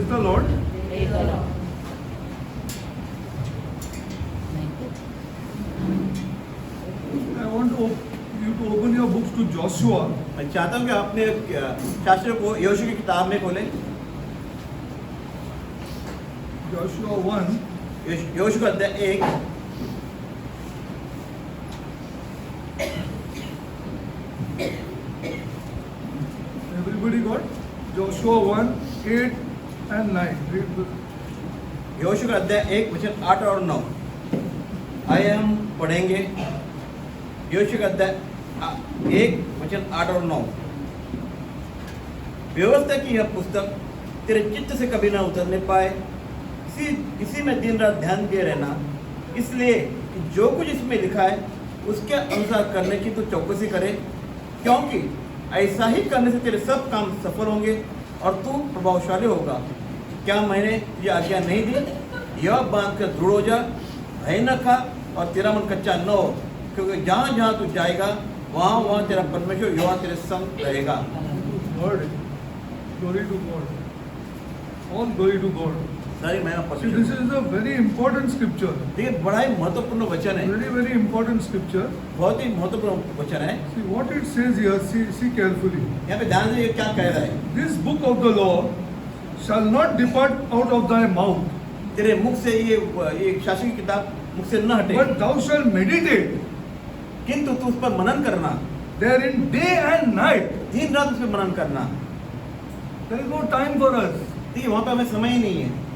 the Lord. Praise the Lord. I want you to open your books to Joshua. मैं चाहता हूँ कि आपने शास्त्रों को यहोशू की किताब में खोलें। Joshua 1. यहोशू का अध्याय 1। Everybody got Joshua 1, 8 and 9. Read the यहोशू का अध्याय 1 वचन 8 और 9 आइए हम पढ़ेंगे। यहोशू का अध्याय 1 वचन 8 और 9। व्यवस्था की यह पुस्तक तेरे चित्त से कभी ना उतरने पाए, इसी में दिन रात ध्यान दिए रहना, इसलिए कि जो कुछ इसमें लिखा है उसके अनुसार करने की तू चौकसी करे, क्योंकि ऐसा ही करने से तेरे सब काम सफल होंगे और तू प्रभावशाली होगा। क्या मैंने ये आज्ञा नहीं दी? यह बांध कर दृढ़ हो जा, भय न खा और तेरा मन कच्चा न हो, क्योंकि जहाँ जहाँ तू जाएगा वहाँ वहाँ तेरा परमेश्वर यहोवा तेरे संग रहेगा। word. Glory to God. All glory to God. सारी महिमा See, परमेश्वर। this is a very important scripture. देखिए बड़ा ही महत्वपूर्ण वचन है, Very, very important scripture. बहुत ही महत्वपूर्ण वचन है। See what it says here. See carefully. यहाँ पे ध्यान से ये क्या कह रहा है? This book of the law shall not depart out of thy mouth, तेरे मुख से ये शास्त्र की किताब मुख से न हटे, but thou shalt meditate किंतु तू उस पर मनन करना, therein day and night. दिन रात उस पर मनन करना। There is no time for us. देखिए वहाँ पे हमें समय ही नहीं है।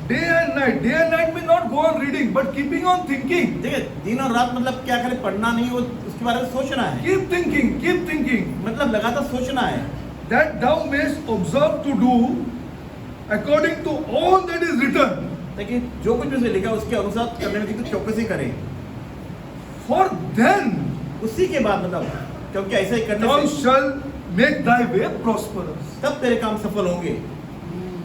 Day and night. Day and night means not go on reading, but keeping on thinking. देखिए दिन और रात मतलब क्या करे, पढ़ना नहीं, वो उसके बारे में सोचना है, Keep thinking. Keep thinking. मतलब लगातार सोचना है, That thou mayest observe to do according to all that is written. ताकि जो कुछ उसने लिखा उसके अनुसार करने में कितनी चौकसी करें। For then उसी के बाद मतलब क्योंकि ऐसा ही करने thou से shalt make thy way prosperous. तब तेरे काम सफल होंगे,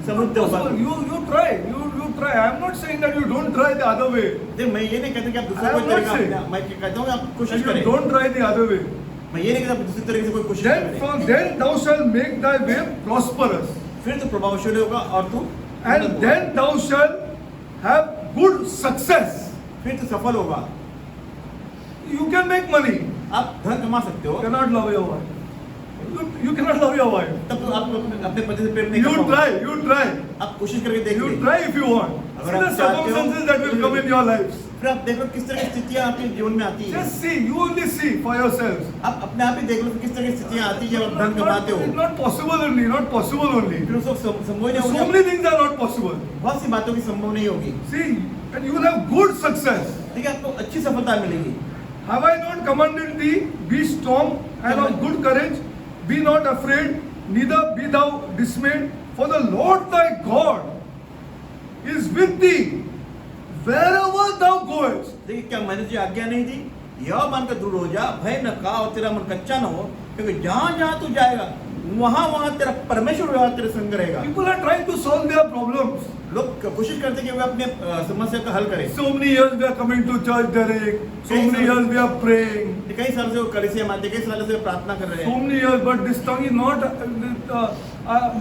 समृद्ध होगा। You try. You try. I am not saying that you don't try the other way. देख मैं ये नहीं कहता कि आप दूसरे I am कोई not तरीका saying. अपना- मैं कहता हूँ कि आप कोशिश That करें। you don't try the other way. मैं ये नहीं कहता आप दूसरी तरीके से कोई कोशिश करें। Then thou shalt make thy way prosperous. फिर तो प्रभावशाली होगा और तू And then thou shalt have good success. फिर तो सफल होगा। You can make money. आप धन कमा सकते हो, You cannot love your wife. You cannot love your wife. तब तो आप अपने पति से प्रेम नहीं कर You पाओगे। try. You try. आप कोशिश करके You देखिए, try if you want. अगर See आप the चाहते हो, circumstances that will come in your lives. फिर आप देखो किस तरह की स्थितियाँ आपके जीवन में आती है। Just see. You only see for yourselves. आप अपने आप ही देख लो कि किस तरह की स्थितियाँ आती है जब आप धन कमाते हो। It's not possible only. Not possible only. फिर उसको संभव नहीं So होगा, many things are not possible. बहुत सी बातों की संभव नहीं होगी। See, and you will have good success. ठीक है, आपको अच्छी सफलता मिलेगी। Have I not commanded thee? Be strong and of good courage. Be not afraid, neither be thou dismayed. For the Lord thy God is with thee wherever thou goest. देखिए क्या मैंने तुझे आज्ञा नहीं दी? यह मानकर दृढ़ हो जा, भय न खा और तेरा मन कच्चा न हो, क्योंकि जहाँ जहाँ तू जाएगा वहाँ वहाँ तेरा परमेश्वर व्यवहार तेरे संग रहेगा। People are trying to solve their problems. लोग कोशिश करते हैं कि वे अपने समस्या का हल करें। So many years we are coming to church, Derek. So many years we are praying. कई साल से वो कलीसिया में आते, कई साल से वो प्रार्थना कर रहे So हैं। many years, but this tongue is not.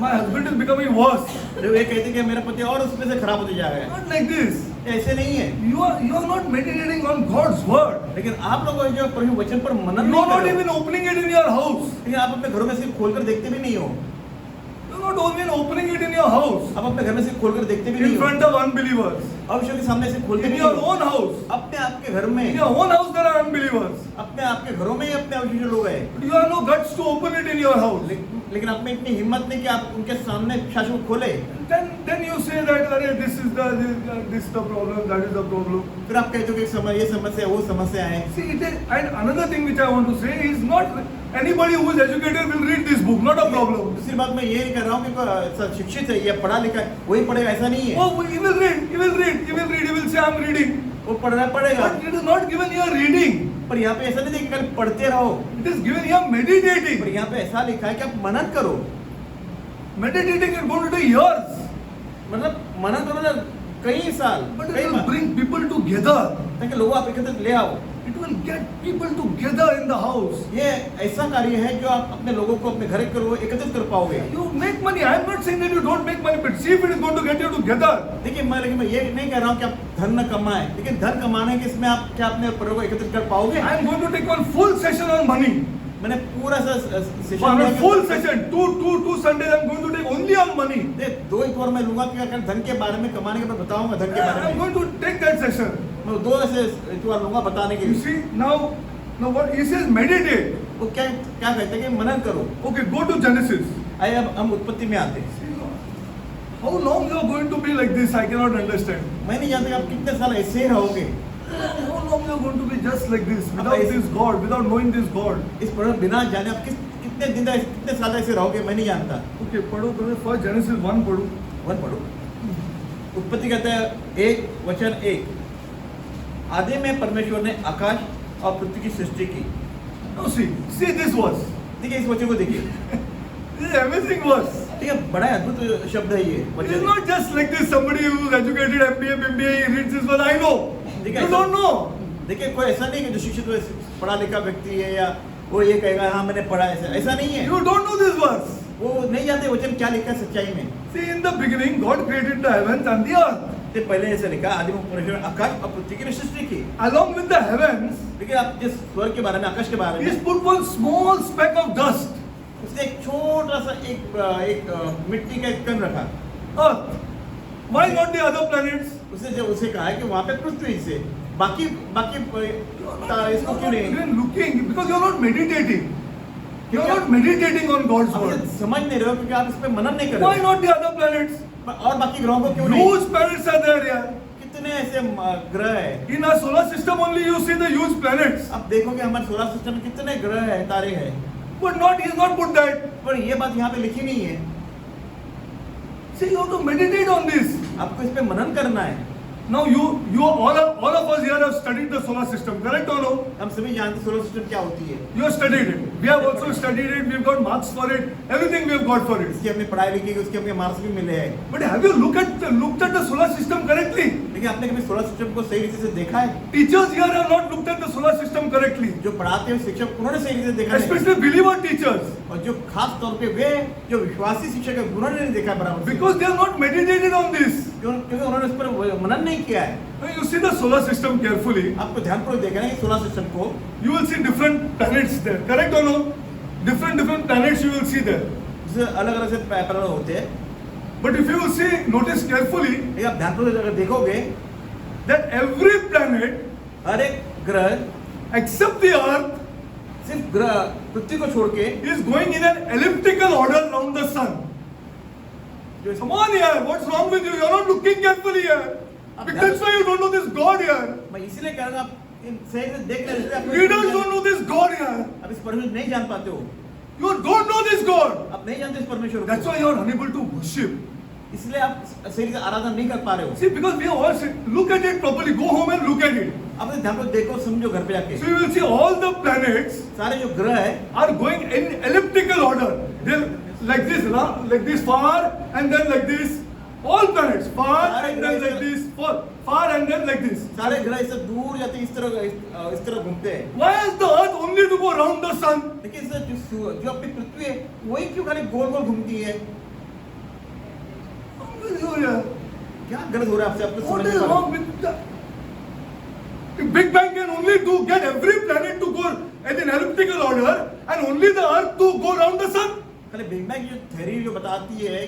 My husband is becoming worse. वे कहते हैं कि मेरा पति और उसमें से खराब होते जा रहा है। Not like this. ऐसे नहीं है। You are not meditating on God's word. लेकिन आप लोग जो प्रभु वचन पर मनन You नहीं are कर not रहे हो। even opening it in your house. लेकिन आप अपने घरों में से खोलकर देखते भी नहीं हो। You are not even opening it in your house. आप अपने घर में से खोलकर देखते भी In नहीं हो। front of unbelievers. अवश्य के सामने से खोलते In भी your नहीं हो। own house. अपने आपके घर में, In your own house there are unbelievers. अपने आपके घरों में ही अपने अवश्य लोग हैं। But you have no guts to open it in your house. लेकिन आप में इतनी हिम्मत नहीं कि आप उनके सामने शास्त्र को खोले। Then you say that this is the problem, that is the problem. फिर आप कहते हो कि ये समस्या वो समस्या है। See, and another thing which I want to say is not anybody who is educated will read this book, not a problem. दूसरी बात मैं ये नहीं कर रहा हूँ कि शिक्षित है या पढ़ा लिखा है वही पढ़ेगा, ऐसा नहीं है। Oh, he will read, he will say I am reading. वो पढ़ना पड़ेगा, But it is not given here reading. पर यहाँ पे ऐसा नहीं है कि खाली पढ़ते रहो। It is given here meditating. पर यहाँ पे ऐसा लिखा है कि आप मनन करो। Meditating is going to take years. मतलब मनन करो ना कई साल, But कई it will bring people together. ताकि लोगों आप एकत्रित ले आओ। It will get people together in the house. ये ऐसा कार्य है जो आप अपने लोगों को अपने घर करो एकत्रित कर पाओगे। You make money. I am not saying that you don't make money, but see if it is going to get you together. देखिए मैं ये नहीं कह रहा हूँ कि आप धन न कमाएं, लेकिन धन कमाने के इसमें आप क्या अपने परिवार को एकत्रित कर पाओगे? I am going to take one full session on money. मैंने पूरा सा session One full session. Two Sundays I am going to take only on money. दो एक और मैं लूंगा कि अगर धन के बारे में कमाने के मैं बताऊंगा धन के I बारे am में। going to take that session. मैं दो ऐसे इतवार लूंगा बताने के You लिए। see now what he says, meditate. वो क्या क्या कहते हैं कि मनन करो। Okay, go to Genesis. आइए अब हम उत्पत्ति में आते हैं। How long you are going to be like this? I cannot understand. मैं नहीं जानता कि आप कितने साल ऐसे ही रहोगे। How long you are going to be just like this, without ऐसे- this God, without knowing this God? इस पर बिना जाने आप कितने दिन कितने साल ऐसे रहोगे मैं नहीं जानता। Okay, पढ़ो पढ़ो फर्स्ट जेनेसिस 1 पढ़ो। वन पढ़ो। उत्पत्ति कहता है 1:1 आदि में परमेश्वर ने आकाश और पृथ्वी की सृष्टि की। Now see this verse. देखिए इस वचन को देखिए। This is amazing verse. ठीक है बड़ा अद्भुत शब्द है ये It is वचन। not just like this somebody who is educated MBA, BBA, he reads this one. I know. देखिए You don't know. देखिए कोई ऐसा नहीं कि जो शिक्षित पढ़ा लिखा व्यक्ति है या वो ये कहेगा हाँ मैंने पढ़ा ऐसा नहीं है। You don't know this verse. वो नहीं जानते वचन क्या लिखा है सच्चाई में। See, in the beginning, God created the heavens and the earth. तो पहले ऐसा लिखा आदि में परमेश्वर ने आकाश और पृथ्वी की सृष्टि की। Along with the heavens, देखिए आप जिस स्वर्ग के बारे में आकाश के बारे He's में put one small speck of dust, उसने एक छोटा सा एक मिट्टी का एक कण रखा। earth. Why not the other planets? उसने जब उसे कहा है कि वहाँ पे पृथ्वी से बाकी इसको क्यों नहीं You're looking because you're not meditating. You're not meditating on God's आप word. समझ नहीं रहे हो क्योंकि आप इस पे मनन नहीं कर Why रहे not the other planets? हो। और बाकी ग्रहों को क्यों नहीं? Huge planets are there here. कितने ऐसे ग्रह है। In our solar system only you see the huge planets. आप देखोगे हमारे सोलर सिस्टम में कितने ग्रह है तारे हैं। But he's not put that. पर ये बात यहाँ पे लिखी नहीं है। See, you have to meditate on this. आपको इस पे मनन करना है। Now all of us here have studied the solar system, correct or no? हम सभी जानते सोलर सिस्टम क्या होती है। You have studied it. We have also studied it. We've got marks for it. Everything we have got for it. इसकी हमने पढ़ाई लिखी उसके हमने मार्क्स भी मिले हैं। But have you looked at the solar system correctly? लेकिन आपने कभी सोलर सिस्टम को सही रीति से देखा है? Teachers here have not looked at the solar system correctly. जो पढ़ाते हैं शिक्षक उन्होंने सही रीति से देखा नहीं। Especially believer teachers. और जो खास तौर पे वे जो विश्वासी शिक्षक है उन्होंने नहीं देखा बराबर से। Because they have not meditated on this. क्योंकि उन्होंने इस पर मनन नहीं किया है। When you see the solar system carefully, आपको ध्यानपूर्वक देखना है कि सोलर सिस्टम को you will see different planets there. Correct or no? Different planets you will see there. जिससे अलग-अलग से पैटर्न होते हैं। But if you will see, notice carefully लेकिन आप ध्यानपूर्वक अगर देखोगे that every planet हर एक ग्रह except the earth सिर्फ ग्रह पृथ्वी को छोड़ के is going in an elliptical order around the sun. Come on here, what's wrong with you? You're not looking carefully here. That's why you don't know this God here. मैं इसीलिए कह रहा हूँ आप इन सही से देख रहे हैं Leaders don't know this God here. आप इस परमेश्वर नहीं जान पाते हो। You don't know this God. आप नहीं जानते इस परमेश्वर That's को। why you're unable to worship. इसलिए आप सही से आराधना नहीं कर पा रहे हो। See, because we all look at it properly. Go home and look at it. अपने ध्यान को देखो समझो घर पे जाके। So you will see all the planets सारे जो ग्रह है are going in elliptical order. They're like this far, and then like this. All planets far and then like this, far and then like this. सारे ग्रह इससे दूर जाते हैं इस तरह घूमते हैं। Why is the earth only to go around the sun? लेकिन जो अपनी पृथ्वी है वही क्यों खाली गोल गोल घूमती है? क्या गलत हो रहा है आपसे आपको What समझ is में wrong with the Big Bang can only get every planet to go in an elliptical order and only the earth to go around the sun? खाली बिग बैंग जो थ्योरी जो बताती है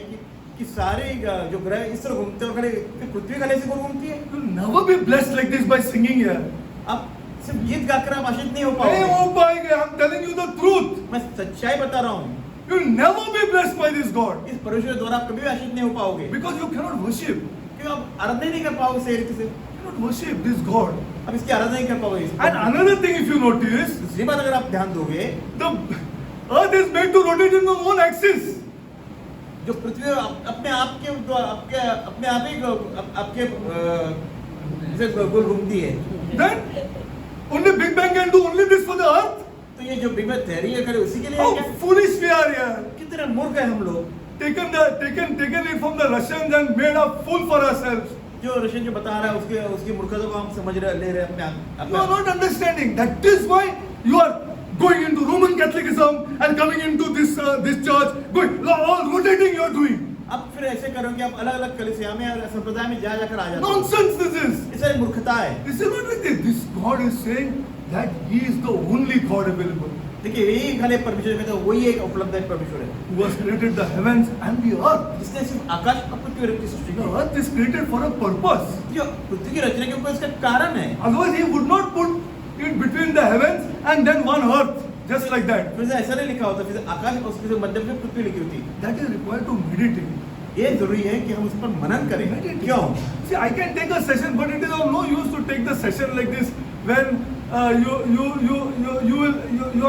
कि सारे जो ग्रह इस तरह घूमते हैं और खाली पृथ्वी खाली ऐसे गोल घूमती है। You'll never be blessed like this by singing here. आप सिर्फ गीत गाकर आप आशीष नहीं हो नहीं पाओगे। हो पाएंगे. I'm telling you the truth. मैं सच्चाई बता रहा हूँ। You'll never be blessed by this God इस परमेश्वर द्वारा आप कभी भी आशीष नहीं हो पाओगे because you cannot worship. क्योंकि आप आराधना नहीं कर पाओगे सही रीति से। You cannot worship this God. आप इसकी आराधना नहीं कर पाओगे। And another thing, if you notice, दूसरी बात अगर आप ध्यान दोगे the earth is made to rotate in its own axis. जो पृथ्वी अपने आप ही आपके जैसे गोल घूमती है। Then only Big Bang can do only this for the earth. तो ये जो बिग बैंग थ्योरी है करे उसी के लिए है How क्या? foolish we are here. कितने मूर्ख है हम लोग। Taken it from the Russians and made a fool for ourselves. जो रशियन जो बता रहा है उसके उसकी मूर्खता को हम समझ रहे ले रहे हैं अपने You are not understanding. That is why you are going into Roman Catholicism and coming into this church, going all rotating. You are doing अब फिर ऐसे करोगे आप अलग अलग कलीसिया में और संप्रदाय में जा जाकर आ जाते हो। nonsense. This is. ये सारी मूर्खता है। This is not like this. This God is saying that He is the only God available, देखिए यही खाली परमेश्वर कहते हैं, वही एक उपलब्ध है परमेश्वर है who has created the heavens and the earth. जिसने सिर्फ आकाश और पृथ्वी की सृष्टि The की। earth is created for a purpose. जो पृथ्वी की रचना के ऊपर इसका कारण है। Otherwise, He would not put it between the heavens and then one earth, just like that. फिर से ऐसा नहीं लिखा होता, फिर से आकाश और उसके मध्य में पृथ्वी लिखी होती। That is required to meditate. ये जरूरी है कि हम उस पर मनन करें। क्यों? See, I can take a session, but it is of no use to take the session like this when you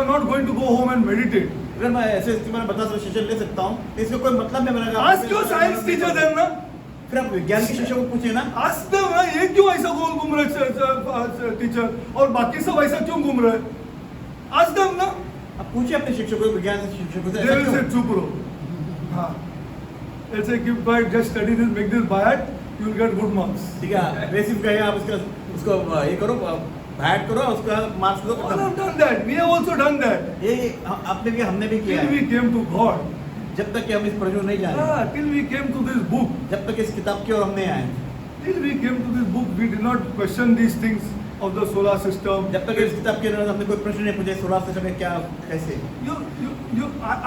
are not going to go home and meditate. अगर मैं ऐसे मैं बता सकता सेशन ले सकता हूँ, तो इसका कोई मतलब नहीं बनेगा। Ask your science teacher then, ना? फिर आप विज्ञान के शिक्षक को पूछे ना। Ask them, ना, ये क्यों ऐसा गोल घूम रहे टीचर और बाकी सब ऐसा क्यों घूम रहे? Ask them, ना? आप पूछे अपने शिक्षक को, विज्ञान से शिक्षक से, They ऐसा will say क्यों? चुप रहो. हाँ. They'll say keep quiet, just study this, make this by heart, you will get good marks. ठीक है, बेसिक कहेगा आप उसको ये करो, बैट करो, उसका मार्क्स दो। All have done that. We have also done that. ये आपने भी हमने भी किया Till है। we came to God. जब तक कि हम इस प्रश्न नहीं जाने, Till we came to this book. जब तक इस किताब की ओर हम नहीं आए, Till we came to this book, we did not question these things of the solar system. जब तक इस किताब के अंदर हमने कोई प्रश्न नहीं पूछे सोलर सिस्टम में क्या कैसे।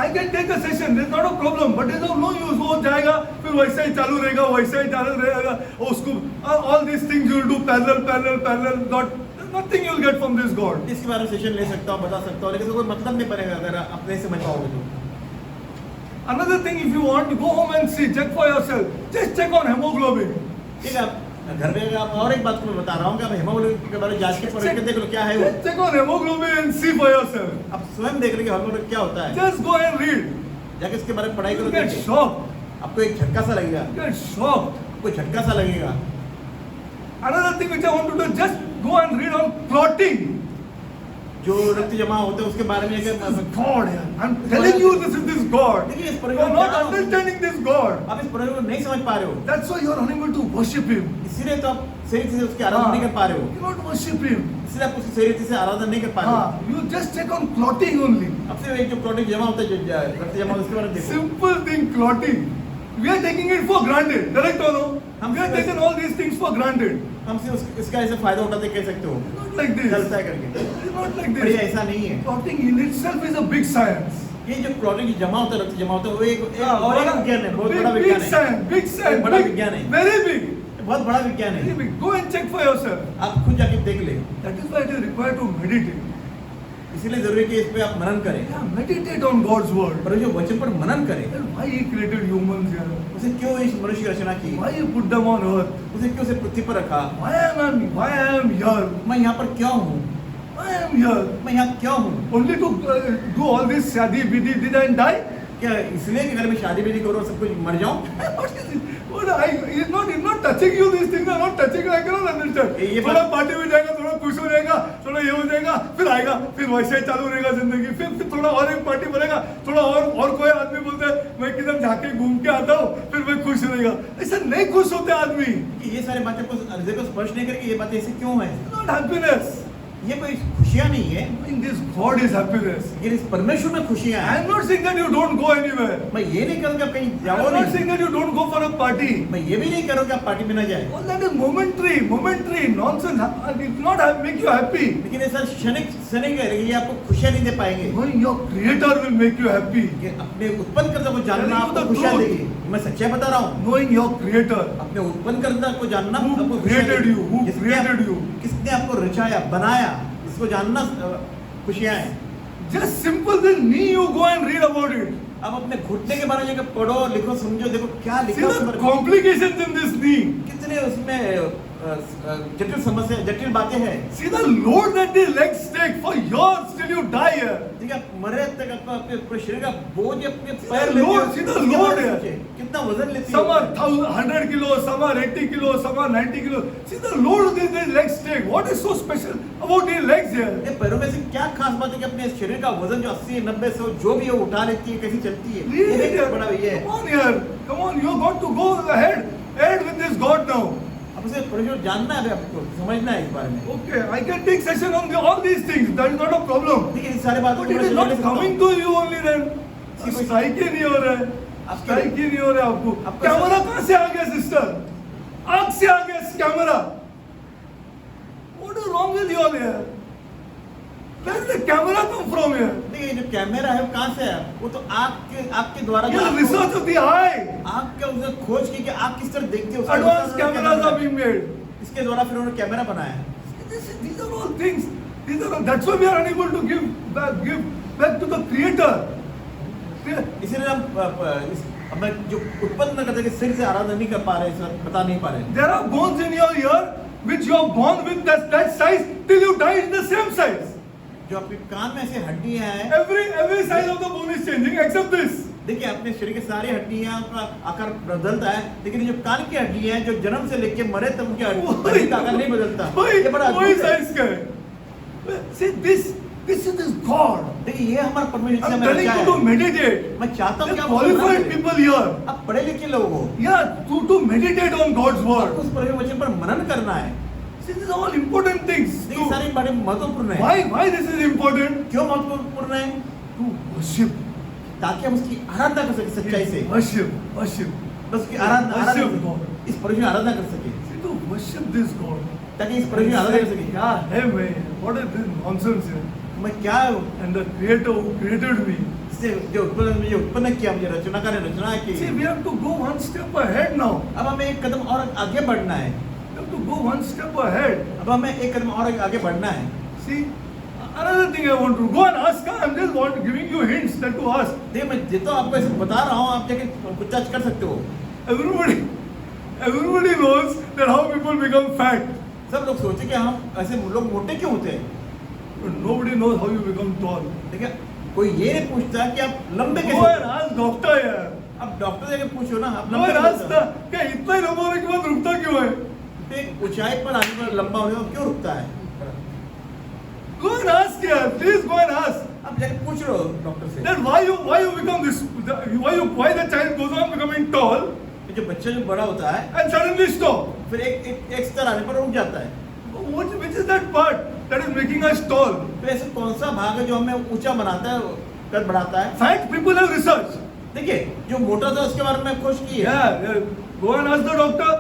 I can take a session, there's not a problem, but there's no use. वो जाएगा, फिर वैसा ही चालू रहेगा, वैसा ही चालू रहेगा. उसको all these things you will do parallel, nothing you will get from this God. इसके बारे में सेशन ले सकता हूँ, बता सकता हूँ, लेकिन कोई मतलब नहीं बनेगा अगर आप नहीं समझ पाओगे तो। Another thing, if you want to go home and see, check for yourself. Just check on hemoglobin. ठीक है, आप घर में आप और एक बात को मैं बता रहा हूँ कि आप हेमोग्लोबिन के बारे में जांच के परख के देख लो क्या है वो। Just check on hemoglobin and see for yourself. आप स्वयं देख लो कि हेमोग्लोबिन क्या होता है। Just go and read. जाके इसके बारे में पढ़ाई You करो, get देखिए। shocked. आपको एक झटका सा लगेगा, You get shocked. आपको झटका सा लगेगा। Another thing which I want to do, just go and read on clotting. जो रक्त जमा होता है उसके बारे में This अगर is God, yeah. I'm telling you, this is this God. देखिए इस You परख are not understanding this God. आप इस परख को नहीं समझ पा रहे हो, That's why you are unable to worship Him. इसीलिए तो आप सही से उसकी आराधना नहीं कर पा रहे हो, You cannot worship Him. इसलिए आप उसकी सही रीति से आराधना नहीं कर पा रहे हो। You just check on clotting only. अब सिर्फ एक जो प्रोटीन जमा होता है, जो रक्त जमा होता है, उसके बारे में देखो। Simple thing, clotting. We are taking it for granted. Correct or no? हम We are taking all these things for granted. हम सिर्फ इसका ऐसे फायदा उठाते कह सकते हो, Not like this. चलता है करके। It's not like पर ये this. ऐसा नहीं है। Clotting in itself is a big science. ये जो प्रोटीन की जमा होता है, रक्त जमा होता है, वो एक और एक विज्ञान है, बहुत बड़ा Big विज्ञान है, science, big science, बड़ा big, विज्ञान है। very big, बहुत बड़ा विज्ञान very है। big. Go and check for yourself. आप खुद जाके देख ले। That is why it is required to meditate. इसीलिए जरूरी है कि इस पे आप मनन करें, Yeah, meditate on God's word. पर जो वचन पर मनन करें, Then why He created humans here? उसे क्यों इस मनुष्य की रचना की, Why He put them on earth? उसे क्यों से पृथ्वी पर रखा, Why I am here? मैं यहाँ पर क्यों हूँ, Why I am here? मैं यहाँ क्यों हूँ। Only to do all this shadi bidi did and die? क्या इसलिए कि घर में शादी भी नहीं करो, सब कुछ मर जाऊं? What is it? It's not touching you. These things are not touching you. I cannot understand. ये थोड़ा पार्टी में जाएगा, थोड़ा खुश हो जाएगा, थोड़ा ये हो जाएगा, फिर आएगा, फिर वैसे ही चालू रहेगा जिंदगी, फिर थोड़ा और एक पार्टी बनेगा, थोड़ा और कोई आदमी बोलता है मैं किधर जाके घूम के आता हूँ, फिर मैं खुश रहेगा। ऐसा नहीं खुश होते आदमी। कि ये सारी बातें को हृदय को स्पर्श नहीं करेगी, ये बातें ऐसे क्यों है? Not happiness. ये कोई खुशियाँ नहीं है, In this God is happiness. ये इस परमेश्वर में खुशियाँ I हैं। am not saying that you don't go anywhere. मैं ये नहीं करूँगा आप कहीं I जाओ am not नहीं, saying that you don't go for a party. मैं ये भी नहीं करूँगा आप पार्टी में ना जाए, All that is momentary nonsense. It will not make you happy. लेकिन ये सब क्षणिक है, ये आपको खुशियाँ नहीं दे पाएंगे। Knowing your Creator will make you happy. कि अपने उत्पन्न करता को जानना Telling you आपको the खुशियाँ truth. देगी। मैं सच्चाई बता रहा हूँ, Knowing your Creator. अपने उत्पन्न करता को जानना Who आपको खुशियाँ created देगी। you? Who created you? किसने आपको रचाया, बनाया, इसको जानना खुशियाँ हैं। Just simple thing. Me, you go and read about it. अब अपने घुटने के बारे में जाकर पढ़ो, लिखो, समझो, देखो क्या See लिखा है उसके the बारे में। complications in this knee. कितने उसमें जटिल समस्या, जटिल बातें हैं। See the load that the legs take for years till you die here. ठीक है, मरे तक आपको अपने पूरे शरीर का बोझ अपने See पैर the लेते load, हो। see the उसके load बारे में है। सोचिए, कितना वजन लेती Some are है। 100 kilos, some are 80 kilos, some are 90 kilos. See the load these legs take. What is so special about these legs here? ये पैरों में से क्या खास बात है कि अपने शरीर का वजन जो 80, 90, 100 जो भी है उठा लेती है, कैसी चलती है। ये Read देखिए it. बड़ा भैया है। Come on here. Come on, you got to go ahead with this God now. अब उसे परमेश्वर जानना है, आपको समझना है इस बारे में। Okay, I can take session on all these things. That is not a problem. देखिए इस सारे बातों But it is not coming to you only then. Strike ही नहीं हो रहा है, स्ट्राइक ही नहीं हो रहा है आपको। कैमरा कहाँ से आ गया सिस्टर? आग से आ गया camera. What is wrong with you all here? Where did the camera come from here? देखिए जो कैमरा है वो कहाँ से है? वो तो आपके द्वारा जो Yeah, research of the eye. आपके उसने खोज की कि आप किस तरह देखते हो, उसका Advanced उन्होंने cameras camera are being made. इसके द्वारा फिर उन्होंने कैमरा बनाया है। These are all things. That's why we are unable to give back to the Creator. इसीलिए हम जो उत्पन्न करते कि सिर से आराधना नहीं कर पा रहे, सर बता नहीं पा रहे। There are bones in your ear which you are born with that size till you die in the same size. जो आपके कान में ऐसी हड्डियां हैं, Every size of the bone is changing except this. देखिए अपने शरीर की सारी हड्डियां का आकार बदलता है, लेकिन जो कान की हड्डियां हैं जो जन्म से लेके मरे तक उनकी हड्डी का आकार नहीं बदलता। ये बड़ा वही अद्भुत है। size का है। See this is this God. देखिए ये हमारा परमेश्वर I'm से telling क्या you है। to meditate. मैं चाहता हूँ The कि आप qualified people here. आप पढ़े लिखे लोग हो, Yeah, to meditate on God's word. आपको उस परमेश्वर वचन पर मनन करना है। See, these are all important things. देखिए सारी बड़े महत्वपूर्ण है। Why this is important? क्यों महत्वपूर्ण है? To worship. ताकि हम उसकी आराधना कर सके सच्चाई से, Worship. बस उसकी आराधना Worship God. इस परमेश्वर की आराधना कर सके, See, to worship this God. ताकि इस परमेश्वर की आराधना कर सके। क्या है मैं? What is this nonsense here? मैं क्या And the Creator who created me. इससे जो उत्पन्न किया, मुझे रचनाकार ने रचना की। See, we have to go one step ahead now. अब हमें एक कदम और आगे बढ़ना है। We have to go one step ahead. अब हमें एक कदम और आगे बढ़ना है। See, another thing I want to go and ask. I'm just giving you hints that to ask. देखिए मैं जितना आपको ऐसे बता रहा हूँ, आप जाके पूछताछ कर सकते हो। Everybody knows that how people become fat. सब लोग सोचे कि हम ऐसे लोग मोटे क्यों होते हैं, But nobody knows how you become tall. देखिए कोई ये नहीं पूछता कि आप लंबे Go कैसे। and ask doctor यार. अब डॉक्टर से पूछो ना, आप Go लंबे and कैसे ask होते हैं? क्या इतना ही लंबा होने के बाद रुकता क्यों है? तो एक ऊंचाई पर आने पर लंबा होने पर क्यों रुकता है? Go and ask यार. Please go and ask. अब जाके पूछ लो डॉक्टर से। Then why you become this? Why the child goes on becoming tall जो बच्चा जो बड़ा होता है and suddenly stop? फिर एक स्तर आने पर रुक जाता है। Which is that part that is making us tall? तो ऐसे कौन सा भाग है जो हमें ऊंचा बनाता है, कद बढ़ाता है? Fat people have research. देखिए जो मोटा था उसके बारे में खोज की है। Yeah. Go and ask the doctor.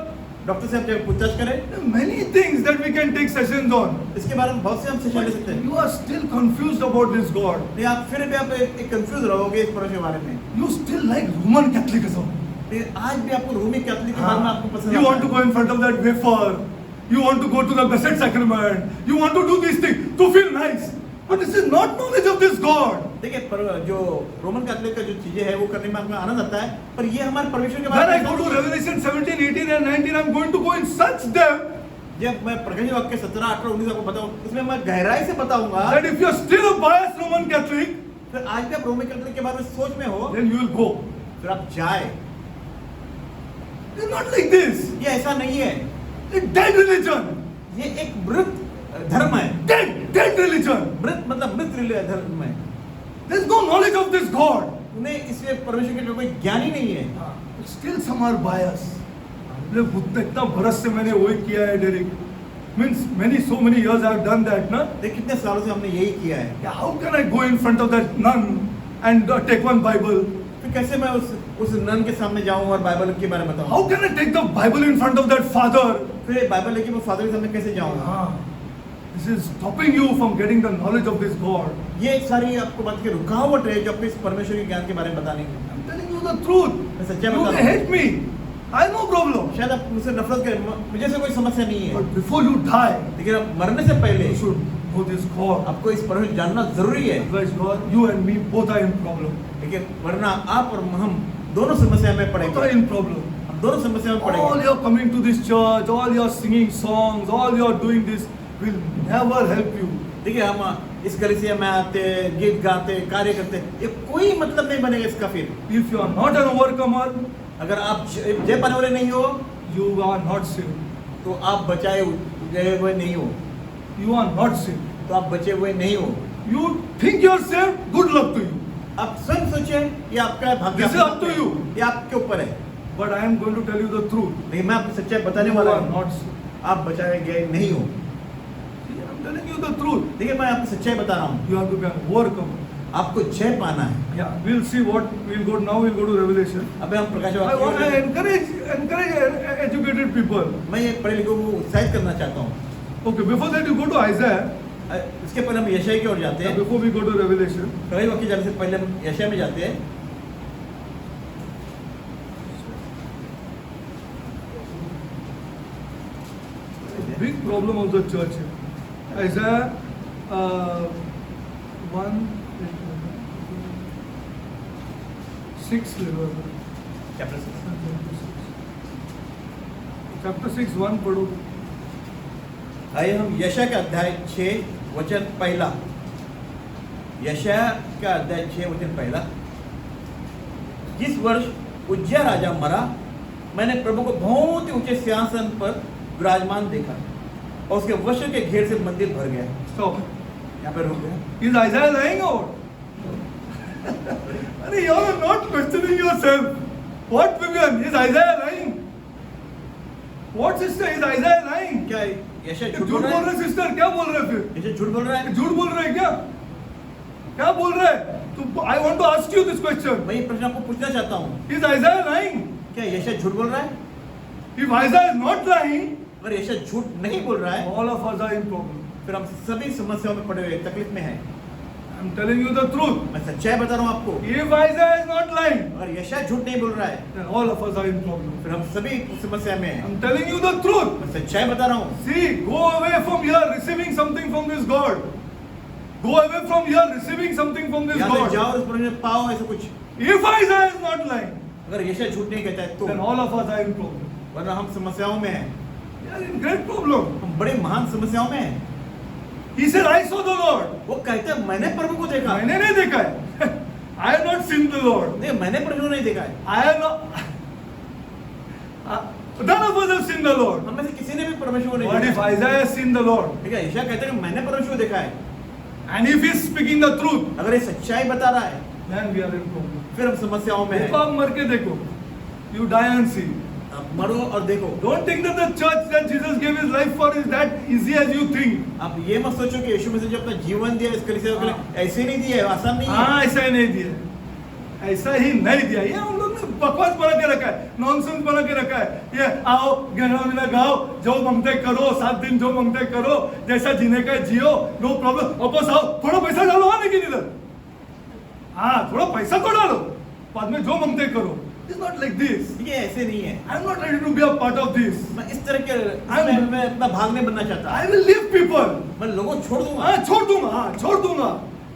Doctor से आप जाके पूछताछ करें। There are many things that we can take sessions on. इसके बारे में बहुत से हम सेशन ले सकते हैं। You are still confused about this God. नहीं आप फिर भी आप एक कंफ्यूज रहोगे इस परमेश्वर के बारे में। You still like Roman Catholicism. लेकिन आज भी आपको रोमी कैथोलिक के बारे में आपको पसंद You आता want to है। go in front of that wafer. You want to go to the Blessed Sacrament. You want to do these things to feel nice. But this is not knowledge of this God. देखिए पर जो Roman Catholic का जो चीजें है वो करने में आपको आनंद आता है, पर ये हमारे परमेश्वर के When बारे I में go to Revelation 17, 18 and 19, I'm going to go in such depth जब मैं प्रकट वाक्य 17, 18, 19 आपको बताऊं, उसमें मैं गहराई से बताऊंगा। that if you're still a biased Roman Catholic, फिर आज भी आप रोमी कैथोलिक के बारे में सोच में हो, then you will go. फिर आप जाए। It's not like this. ये ऐसा नहीं है, It's dead religion. ये एक मृत धर्म है। Dead religion. मृत मतलब मृत धर्म है। There's no knowledge of this God. उन्हें इसमें परमेश्वर के कोई ज्ञान ही नहीं है। But still some are biased. इतना बरस से मैंने वही किया है Derek. Means so many years I've done that, na? देख कितने सालों से हमने यही किया है। Yeah, how can I go in front of that nun and take one Bible? फिर कैसे मैं उस नन के सामने जाऊं और बाइबल के बारे में बताऊं? How can I take the Bible in front of that father? फिर बाइबल लेके मैं फादर के सामने कैसे जाऊं? This is stopping you from getting the knowledge of this God. ये एक सारी आपको बात की रुकावट है जो आपको इस परमेश्वर के ज्ञान के बारे में बताने की। I'm telling you the truth. मैं सच्चाई You बता may रहा हूं। hate me. I have no problem. शायद आप मुझसे नफरत करें, मुझे से कोई समस्या नहीं है, But before you die, लेकिन आप मरने से पहले you should know this God. आपको इस परमेश्वर जानना जरूरी है। Otherwise, God, you and me both are in problem. लेकिन वरना आप और हम दोनों समस्या में Both are पड़ेंगे। in problem. हम दोनों समस्या में All पड़ेंगे। your coming to this church, all your singing songs, all your doing this will never help you. देखिए हम इस कलीसिया में आते, गीत गाते, कार्य करते, ये कोई मतलब नहीं बनेगा इसका फिर। If you are not an overcomer, अगर आप जय पाने वाले नहीं हो, you are not saved. तो आप बचाए गए हुए नहीं हो, You are not saved. तो आप बचे हुए नहीं हो। You think you are saved, good luck to you. आप स्वयं सोचिए, ये आपका भाग्य। This is up to you. ये आपके ऊपर है। but I am going to tell you the truth. लेकिन मैं आपको सच्चाई बताने You वाला are हूँ, not so. आप बचाए गए नहीं हो। See, I am telling you the truth. देखिए मैं आपको सच्चाई बता रहा हूँ, You have to be an overcomer. आपको जय पाना है। Yeah, we'll see what we'll go now. We'll go to Revelation. अबे हम प्रकाश I want to वाक्य encourage educated people. मैं ये पढ़े लिखे को उत्साहित करना चाहता हूँ। Okay, before that you go to Isaiah. इसके पहले हम यशाया की ओर जाते हैं। Before we go to Revelation. प्रकाश वाक्य जाने से पहले हम यशाया में जाते हैं। Big problem of the church here. Isaiah 6 chapter 6 1 पढ़ो। आइए हम यशाया का अध्याय 6 वचन पहला। यशाया का अध्याय 6 वचन पहला। जिस वर्ष उज्जिया राजा मरा, मैंने प्रभु को बहुत ही ऊंचे सिंहासन पर विराजमान देखा और उसके वस्त्र के घेर से मंदिर भर गया। Stop. यहाँ पे रुक गया। Is Isaiah lying or? अरे you are not questioning yourself. What women? Is Isaiah lying? What sister? Is Isaiah lying? क्या यशाया झूठ झूठ बोल बोल रहा रहे है? सिस्टर, क्या बोल रहे फिर? यशाया झूठ बोल रहा है? झूठ बोल रहे क्या? क्या बोल रहे? तो I want to ask you this question. मैं ये प्रश्न आपको पूछना चाहता हूँ, Is Isaiah lying? क्या यशाया झूठ बोल रहा है? If Isaiah is not lying, अगर यशाया झूठ नहीं बोल रहा है, all of us are in problem. फिर हम सभी समस्याओं में पड़े हुए तकलीफ में हैं। I'm telling you the truth. मैं सच्चाई बता रहा हूँ आपको। If Isaiah is not lying, अगर यशाया झूठ नहीं बोल रहा है, then all of us are in problem. फिर हम सभी समस्या में हैं। I'm telling you the truth. मैं सच्चाई बता रहा हूँ। See, go away from here receiving something from this God. Go away from here receiving something from this यहाँ से God. जाओ और इस परमेश्वर में पाओ ऐसा कुछ। If Isaiah is not lying, अगर यशाया झूठ नहीं कहता है तो, then all of us are in problem. वरना हम समस्याओं में हैं। We are in great problem. हम बड़े महान समस्याओं में हैं। He said, I saw the Lord. वो कहते हैं मैंने प्रभु को देखा। मैंने नहीं देखा है. I have not seen the Lord. नहीं, मैंने प्रभु को नहीं देखा है। I have not. None of us have seen the Lord. हम में से किसी ने भी परमेश्वर को नहीं What if देखा। Isaiah has seen the Lord? ठीक है, यशाया कहते हैं कि मैंने परमेश्वर को देखा है। And if he is speaking the truth, अगर ये सच्चाई बता रहा है, then we are in problem. फिर हम समस्याओं में देखो, हैं। आप मर के देखो. You die and see. आप मरो और देखो। Don't think that the church that Jesus gave his life for is that easy as you think. आप ये मत सोचो कि यीशु मसीह जो अपना जीवन दिया इस कलीसिया के लिए ऐसे नहीं दिया है, आसान नहीं है। हाँ, ऐसा ही नहीं दिया. ऐसा ही नहीं दिया. ये हम लोग ने बकवास बना के रखा है, नॉनसेंस बना के रखा है. ये आओ गाना वाना गाओ, जो मांगते करो, 7 दिन जो मांगते करो, जैसा जीने का जियो, नो प्रॉब्लम. वापस आओ, थोड़ा पैसा डालो. हाँ, लेकिन इधर हाँ, थोड़ा पैसा तो डालो, बाद में जो मांगते करो. It's not like this. ये ऐसे नहीं है। I'm not ready to be a part of this. मैं इस तरह के मैं भाग नहीं बनना चाहता। I will leave people. मैं लोगों को छोड़ दूंगा। हाँ, छोड़ दूंगा. हाँ, छोड़ दूंगा.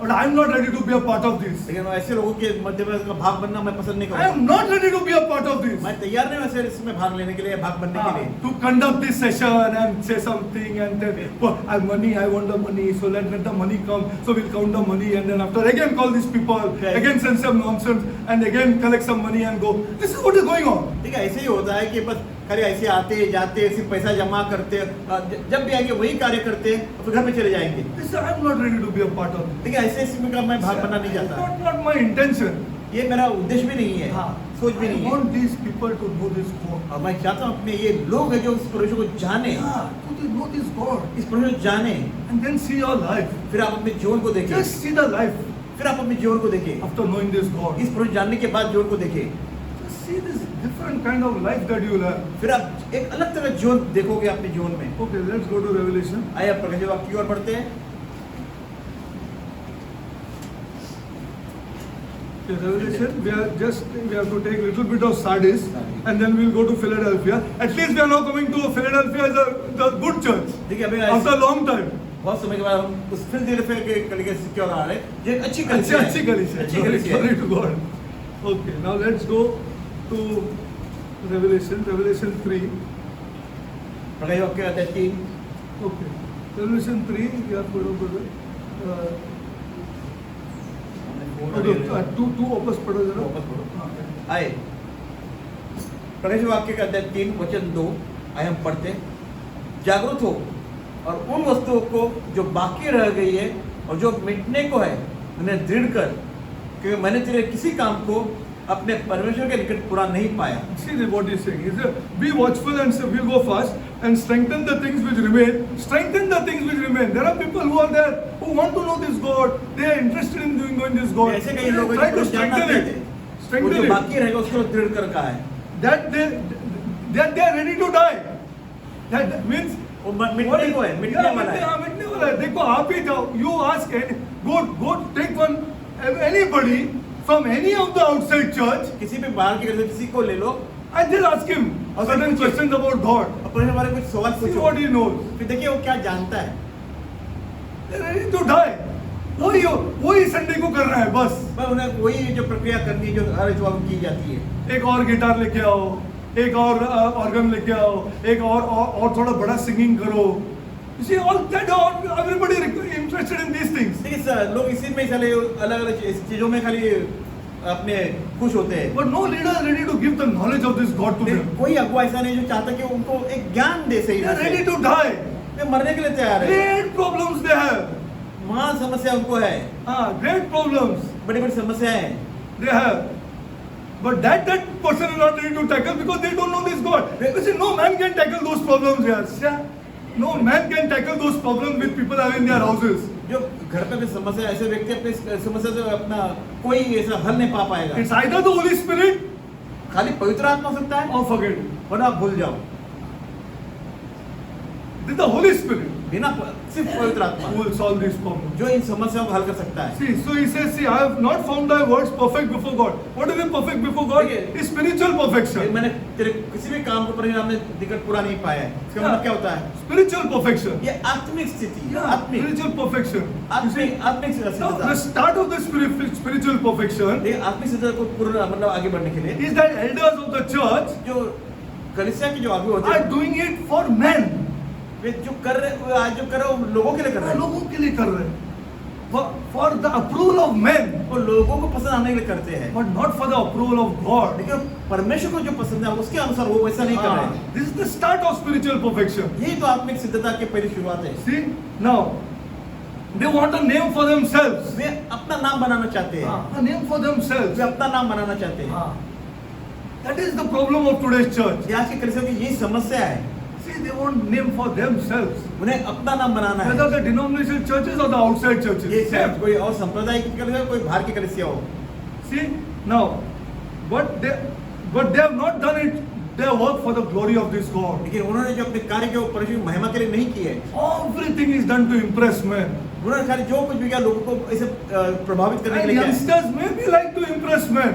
But I am not ready to be a part of this. लेकिन ऐसे लोगों के मध्य में का भाग बनना मैं पसंद नहीं I करूँगा। am not ready to be a part of this. मैं तैयार नहीं हूँ ऐसे इसमें भाग लेने के लिए, भाग बनने के लिए। To conduct this session and say something and then, oh, I have money, I want the money, so let the money come, so we'll count the money and then after again call these people, Okay. again send some nonsense and again collect some money and go. This is what is going on. ठीक है, ऐसे ही होता है कि बस खाली ऐसे आते जाते सिर्फ पैसा जमा करते, जब भी आएंगे वही कार्य करते और फिर घर पे चले जाएंगे। This is, I am not ready to be a part of this. ठीक है, ऐसे इसमें का मैं भाग बनना नहीं It's चाहता। not my intention. ये मेरा उद्देश्य भी नहीं है, सोच भी I नहीं है। want these people to know this God. और मैं चाहता हूँ अपने ये लोग हैं जो इस परमेश्वर को जाने, To know this God. इस परमेश्वर को जाने, And then see your life. फिर आप अपने जीवन को देखें, Just see the life फिर आप अपने जीवन को देखें, after knowing this God. इस परमेश्वर जानने के बाद जीवन को देखें, Just see this different kind of life that you will have. फिर आप एक अलग तरह का जीवन देखोगे अपने जीवन में। Okay, let's go to Revelation. आइए आप प्रकाशित वाक्य की ओर बढ़ते हैं। Okay, Revelation, we have to take a little bit of Sardis and then we'll go to Philadelphia. At least we are now coming to Philadelphia as the good church देखिए अभी after a long time. बहुत समय के बाद हम उस Philadelphia के कलीसिया की ओर आ रहे हैं, जो एक अच्छी अच्छी कलीसिया है। अच्छी कलीसिया. अच्छी कलीसिया है। Glory to God. Okay, now let's go to Revelation 3. प्रकाशित वाक्य अध्याय 3। Okay, Revelation 3. We are going to two वापस पढ़ो जरा. वापस पढ़ो। हाँ. आए प्रकाशित वाक्य का अध्याय 3 वचन 2 आए हम पढ़ते हैं। जागरूक हो और उन वस्तुओं को जो बाकी रह गई है और जो मिटने को है उन्हें दृढ़ कर, क्योंकि मैंने तेरे किसी काम को अपने परमेश्वर के निकट पूरा नहीं पाया। See what he's saying. He said, be watchful and say, we'll go fast and strengthen the things which remain. Strengthen the things which remain. There are people who are there who want to know this God. They are interested in knowing this God. ऐसे कई लोग Try to हैं जो जानना strengthen चाहते it. हैं। वो Strengthen जो it. बाकी रहेगा उसको दृढ़ कर कहा है। That they are ready to die. That means वो मिटने को है, मिटने वाला है। हाँ, मिटने वाला है। देखो आप ही जाओ. You ask go take one anybody from any of the outside church किसी भी बाहर की तरफ से किसी को ले लो and just ask him और certain पूछिए। questions about God. अपने हमारे कुछ सवाल See पूछो, what he knows. फिर देखिए वो क्या जानता है। They are ready to die. वही संडे को कर रहा है बस. पर उन्हें वही जो प्रक्रिया करनी है जो हर इतवार को की जाती है। एक और गिटार लेके आओ, एक और ऑर्गन लेके आओ, एक और थोड़ा बड़ा सिंगिंग करो. You see all that everybody interested in these things. देखिए सर, लोग इसी में चले अलग-अलग चीजों में खाली अपने खुश होते हैं। But no leader is ready to give the knowledge of this God to them. कोई अगुवा ऐसा नहीं जो चाहता कि उनको एक ज्ञान दे सही They are ready to die. वे मरने के लिए तैयार है। Great problems they have. महान समस्या उनको है, Great problems बड़ी-बड़ी समस्याएं हैं। they have. But that person is not ready to tackle because they don't know this God. You see, no man can tackle those problems here. Yeah. No man can tackle those problems with people having their houses. जो घर पे भी समस्या, ऐसे व्यक्ति अपने समस्या से अपना कोई ऐसा हल नहीं पा पाएगा। It's either the Holy Spirit खाली पवित्र आत्मा हो सकता है or forget it. वरना आप भूल जाओ। It's the Holy Spirit बिना सिर्फ पवित्र आत्मा who will solve these problems. जो इन समस्याओं को हल कर सकता है। See, so he says, see, I have not found thy words perfect before God. What is it perfect before God? देखिए, It's spiritual perfection. मैंने तेरे किसी भी काम को परिणाम में निकट पूरा नहीं पाया है। इसका मतलब क्या होता है? Spiritual perfection. ये आत्मिक स्थिति, Yeah, आत्मिक spiritual perfection. You see, आत्मिक now, स्थिरता। the start of the spiritual perfection देखिए आत्मिक स्थिरता को पूर्ण मतलब आगे बढ़ने के लिए is that elders of the church जो कलीसिया के जो आगे होते are हैं doing it for men. वे जो कर रहे आज जो कर रहे हैं वो लोगों के लिए कर रहे हैं। लोगों के लिए कर रहे हैं. For the approval of men, वो लोगों को पसंद आने के लिए करते हैं, but not for the approval of God. लेकिन परमेश्वर को जो पसंद है उसके अनुसार वो वैसा नहीं कर रहे हैं। This is the start of spiritual perfection. यही तो आत्मिक सिद्धता की पहली शुरुआत है। See, now they want a name for themselves. वे अपना नाम बनाना चाहते हैं, A name for themselves. वे अपना नाम बनाना चाहते हैं। That is the problem of today's church. ये आज की कलीसिया की यही समस्या है, See, they want name for themselves. उन्हें अपना नाम बनाना Whether है। the denominational churches or the outside ये churches. सिर्फ कोई और संप्रदाय की कलीसिया कोई बाहर की कलीसिया हो। See, now, but they have not done it. Their work for the glory of this God. लेकिन उन्होंने जो अपने कार्य के परमेश्वर की महिमा के लिए नहीं किए, Everything is done to impress men. उन्होंने खाली जो कुछ भी किया लोगों को ऐसे प्रभावित करने के And लिए किया है। youngsters maybe like to impress men.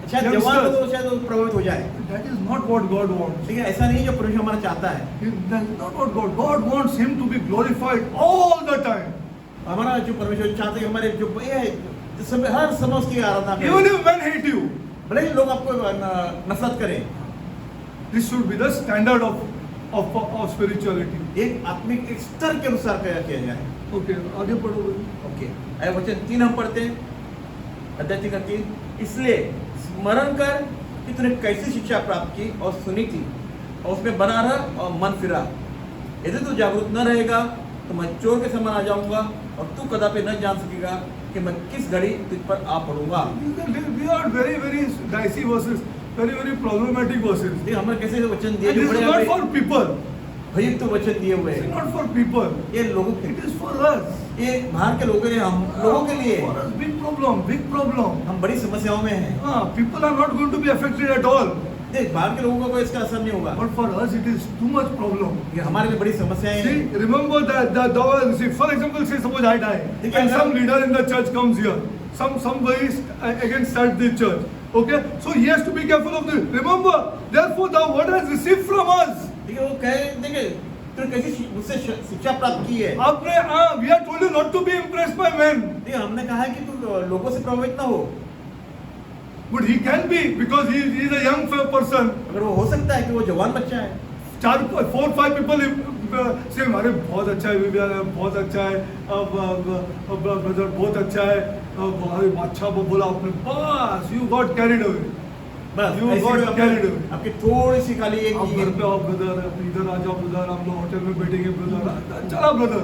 शायद जवान लोग तो शायद वो प्रभावित हो जाए, That is not what God wants. लेकिन ऐसा नहीं जो परमेश्वर हमारा चाहता है। That is not what God wants Him to be glorified all the time. हमारा जो परमेश्वर चाहते हैं हमारे जो ये है, जिस समय हर समय उसकी आराधना करें, Even if men hate you, भले ही लोग आपको नफरत करें। this should be the standard of spirituality. एक आत्मिक एक स्तर के अनुसार किया जाए। Okay, आगे पढ़ो. ओके, आए वचन 3 हम पढ़ते हैं, अध्याय 3 का 3। इसलिए स्मरण कर कि तूने कैसी शिक्षा प्राप्त की और सुनी थी और उसमें बना रह और मन फिरा। यदि तू जागरूक न रहेगा तो मैं चोर के समान आ जाऊंगा और तू कदापि न जान सकेगा कि मैं किस घड़ी तुझ पर आ पड़ूंगा। We are very dicey verses, very problematic verses. देखिए हमें कैसे वचन दिए And this जो is not for people. भयुक्त वचन दिए हुए It's हैं, not for people. ये लोगों के It is for us. ये बाहर के लोगों के लिए, हम लोगों के लिए For us, big problem. हम बड़ी समस्याओं में हैं। People are not going to be affected at all. देख बाहर के लोगों को कोई इसका असर नहीं होगा, But for us, it is too much problem. ये हमारे लिए बड़ी समस्याएं हैं। See, remember that see, for example, say suppose I die, and some leader in the church comes here. Somebody again starts the church. Okay, so he has to be careful of this. Remember, therefore, the word has received from us. देखिए वो कहे, देखिए तूने कैसी मुझसे शिक्षा प्राप्त की है। We are told you not to be impressed by men. देखिए हमने कहा है कि तू लोगों से प्रभावित ना हो, But he can be because he is a young person. अगर वो हो सकता है कि वो जवान बच्चा है। 4-5 people say हमारे बहुत अच्छा है, बहुत अच्छा है, ब्रदर बहुत अच्छा है, अच्छा बोला आपने, बस you got carried away. बस You ऐसे got में carried away. आपकी थोड़ी सी खाली एक आप घर पे आओ ब्रदर, इधर आ जाओ ब्रदर, हम लोग होटल में बैठेंगे ब्रदर, चला ब्रदर,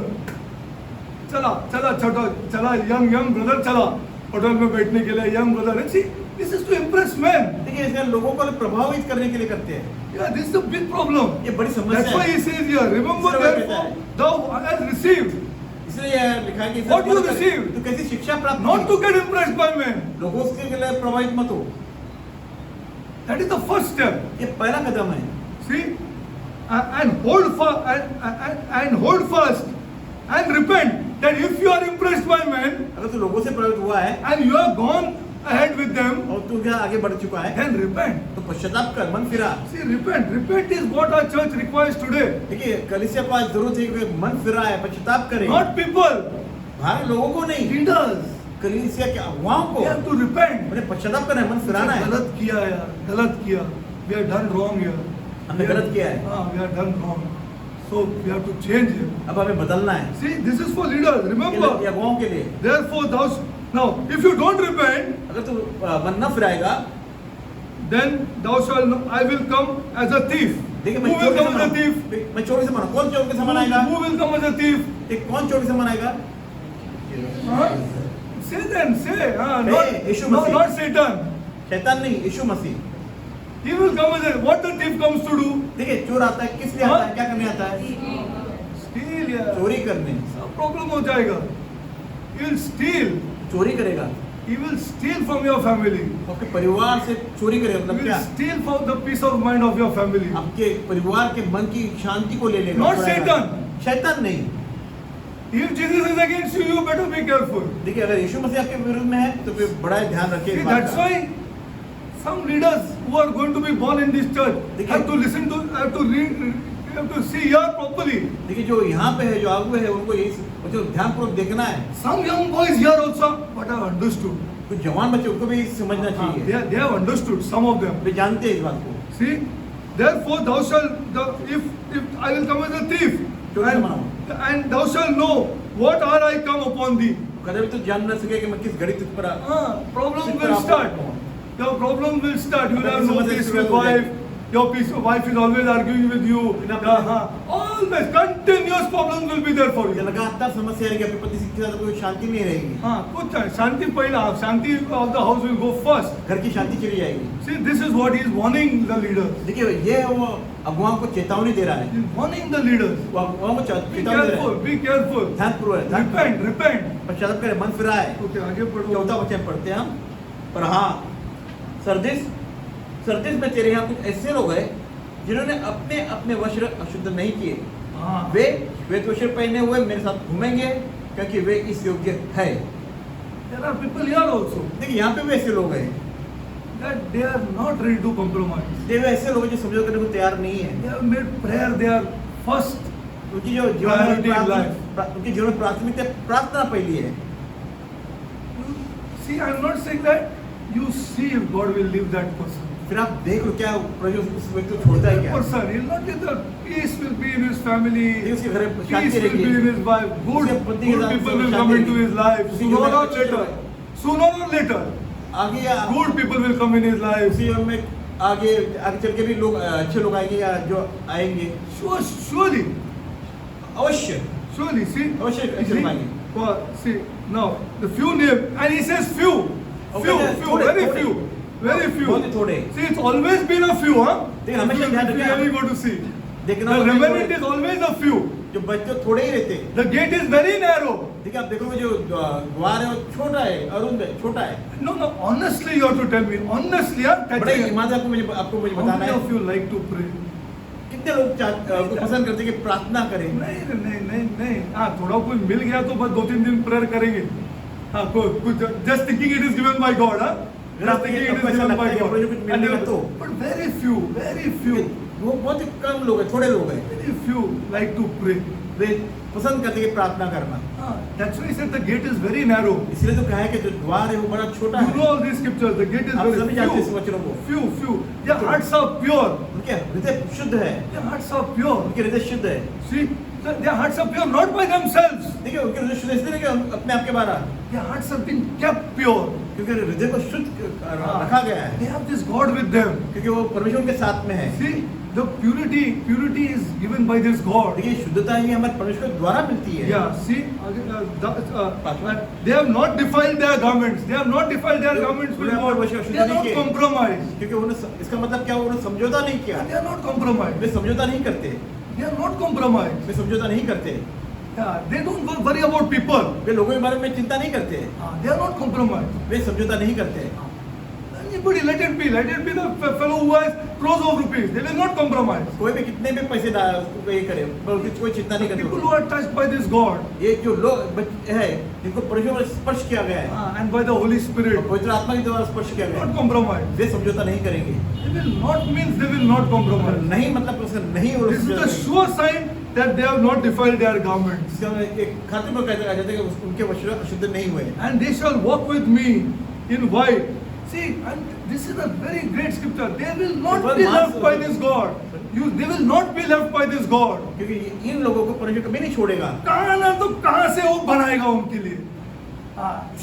चला यंग ब्रदर, चला होटल में बैठने के लिए young brother. See, This is to impress men. देखिए इसका लोगों को प्रभावित करने के लिए करते हैं, Yeah, this is a big problem. ये बड़ी That's समस्या why है। he says here, remember इसलिए वो therefore, कहता thou hast received, इसलिए यह लिखा है कि What you receive? तो कैसी शिक्षा प्राप्त not की? to get impressed by men. लोगों के लिए प्रभावित मत हो, That is the first step. ये पहला कदम है। See, and hold fast and repent that if you are impressed by men अगर तू लोगों से प्रभावित हुआ है and you have gone ahead with them, और तू क्या आगे बढ़ चुका है, then repent. तो पश्चाताप कर, मन फिरा। See, repent. Repent is what our church requires today. देखिए कलीसिया को आज जरूरत है कि मन फिरा है, पश्चाताप करे, Not people, बाहर लोगों को नहीं, leaders. कलीसिया के अगुवाओं को We have to repent. उन्हें पश्चाताप करना है, मन फिराना है। गलत किया यार, गलत किया. We have done wrong here. हमने गलत किया है, हाँ, we have done wrong. So we have to change it. अब हमें बदलना है। See, this is for leaders. ये Remember. अगुवाओं के लिए। Therefore, now, if you don't repent, अगर तू मन न फिराएगा, then thou shalt know, I will come as a thief. देखिए Who will come as a thief? मैं चोरी से मना, कौन चोरी के समान आएगा? Who will come as a thief? एक कौन चोरी से समान आएगा? Huh? Say then, say. Yeshu No, Masih. not Satan. शैतान नहीं, यीशु मसीह। He will come as a, what the thief comes to do? देखिए चोर आता है, किस लिए आता है, क्या करने आता है? Steal, yeah. चोरी करने। सब problem हो जाएगा. He will steal. चोरी करेगा, He will steal from your family. आपके परिवार से चोरी करेगा, He मतलब will क्या? steal from the peace of mind of your family. आपके परिवार के मन की शांति को ले लेगा। Not Satan. शैतान नहीं। If Jesus is against you, you better be careful. देखिए अगर यीशु मसीह आपके विरुद्ध में है, तो फिर बड़ा ध्यान रखिए See, इस बात that's का। why some leaders who are going to be born in this church have to listen to, have to read, have to see here properly. देखिए जो यहाँ पे है, जो आगू है, उनको ये जो ध्यानपूर्वक देखना है। Some young boys here also, but have understood. कुछ जवान बच्चे उनको भी समझना चाहिए, They have understood, some of them. वे जानते हैं इस बात को। See, therefore thou shalt, if I will come as a thief, and thou shalt know what hour I come upon thee. कभी तो जान न सके कि मैं किस घड़ी तुझ पर Problem will start. Your problem will start. You will have no peace with wife. Your wife is always arguing with you. Always continuous problems will be there for you. लगातार समस्या रहेगी, अपने पति के साथ कोई शांति नहीं रहेगी। हाँ, कुछ है, शांति पहला, शांति of the house will go first. घर की शांति चली जाएगी। See, this is what he is warning the leaders. देखिए ये वो अगुवाओं को चेतावनी दे रहा है। He is warning the leaders. वो अगुवाओं को Be चेतावनी दे रहा careful, है। be careful. ध्यानपूर्वक Repent. पश्चाताप करे, मन फिराए। Okay, आगे बढ़ो. चौथा वचन पढ़ते हैं हम। पर हाँ, सरदिस में तेरे यहाँ कुछ ऐसे लोग हैं जिन्होंने अपने अपने वस्त्र अशुद्ध नहीं किए। हाँ. वे श्वेत वस्त्र पहने हुए मेरे साथ घूमेंगे क्योंकि वे इस योग्य है। There are people here also देखिए यहाँ पे भी ऐसे लोग हैं, that they are not ready to compromise. वे ऐसे लोग हैं जो समझौता करने को तैयार नहीं है। They have made prayer their first. उनकी जो जीवन Priority in उनकी जीवन प्राथमिकता प्रार्थना पहली है। See, I am not saying that you see if God will leave that person. फिर आप देख लो क्या प्रभु उस व्यक्ति को छोड़ता है That क्या? person, he will not get the peace will be in his family. देखिए उसके घर में Peace Shanti will be in रहेगी। his wife. Good, उसके पति के good साथ people will Shanti come into रहेगी। his life. उसकी Sooner जीवन or में later. Sooner or later. आगे या Good people will come in his life. उसी जीवन में आगे चल के भी लोग अच्छे लोग आएंगे या जो आएंगे Surely. अवश्य See. अवश्य You अच्छे see? लोग आएंगे। See, now, the few names, and he says few. Few, थोड़े, very थोड़े। few. Very few. बहुत ही थोड़े। See, it's always been a few, huh? देखिए, हमेशा ध्यान If you रखिए। really go to see. देखना The होगा कि remnant is always a few. जो बच्चे थोड़े ही रहते। The gate is very narrow. देखिए आप देखोगे जो द्वार है वो छोटा है, अरुंद है, छोटा है। No, honestly you have to tell me. Honestly, बड़े ईमानदार आपको मुझे how बताना many है। of you like to pray? कितने लोग को पसंद करते हैं कि प्रार्थना करें? नहीं। हाँ, थोड़ा कुछ मिल गया तो बस 2-3 दिन प्रेयर करेंगे। हाँ, कुछ just thinking it is given by God, huh? Just thinking it is given by God. But very few. वो बहुत ही कम लोग हैं, थोड़े लोग हैं। Very few like to pray. वे पसंद करते हैं कि प्रार्थना करना। That's why he said the gate is very narrow. इसलिए तो कहा है कि जो द्वार है वो बड़ा छोटा You है। know all these scriptures. The gate is आप सभी जानते हैं इस very वचनों को। few. Their hearts are pure. उनके हृदय शुद्ध है, Their hearts are pure. उनके हृदय शुद्ध है। See, their hearts are pure not by themselves. देखिए उनके हृदय शुद्ध इसलिए नहीं कि अपने आप के बारे में, Their hearts have been kept pure. क्योंकि हृदय को शुद्ध रखा गया है, They have this God with them. क्योंकि वो परमेश्वर के साथ में है। See, The purity is given by this God. देखिए शुद्धता ही हमारे परमेश्वर द्वारा मिलती है। Yeah, see, they have not defiled their garments. They have not defiled their garments with God. They are not compromised. क्योंकि उन्होंने इसका मतलब क्या, उन्होंने समझौता नहीं किया। They are not compromised. वे समझौता नहीं करते। They are not compromised. वे समझौता नहीं करते। Yeah, they don't worry about people. वे लोगों के बारे में चिंता नहीं करते। They are not compromised. वे समझौता नहीं करते। Anybody, let it be the fellow who has crores of rupees. They will not compromise. कोई भी कितने भी पैसे ये करे, कोई चिंता नहीं People करते। who are touched by this God ये जो लोग है जिनको परमेश्वर में स्पर्श किया गया है and by the Holy Spirit, और पवित्र आत्मा के द्वारा स्पर्श किया गया not है, compromise. वे समझौता नहीं करेंगे। They will not means they will not compromise. नहीं मतलब उसका नहीं हो This is the sure sign that they have not defiled their garments. एक खाते में कहते जाता है कि उनके वस्त्र अशुद्ध नहीं हुए। And they shall walk with me in white. See, and this is a very great scripture. They will not be left by this God. They will not be left by this God. क्योंकि इन लोगों को परमेश्वर कभी नहीं छोड़ेगा। कहाँ ना तो कहाँ से वो बनाएगा उनके लिए?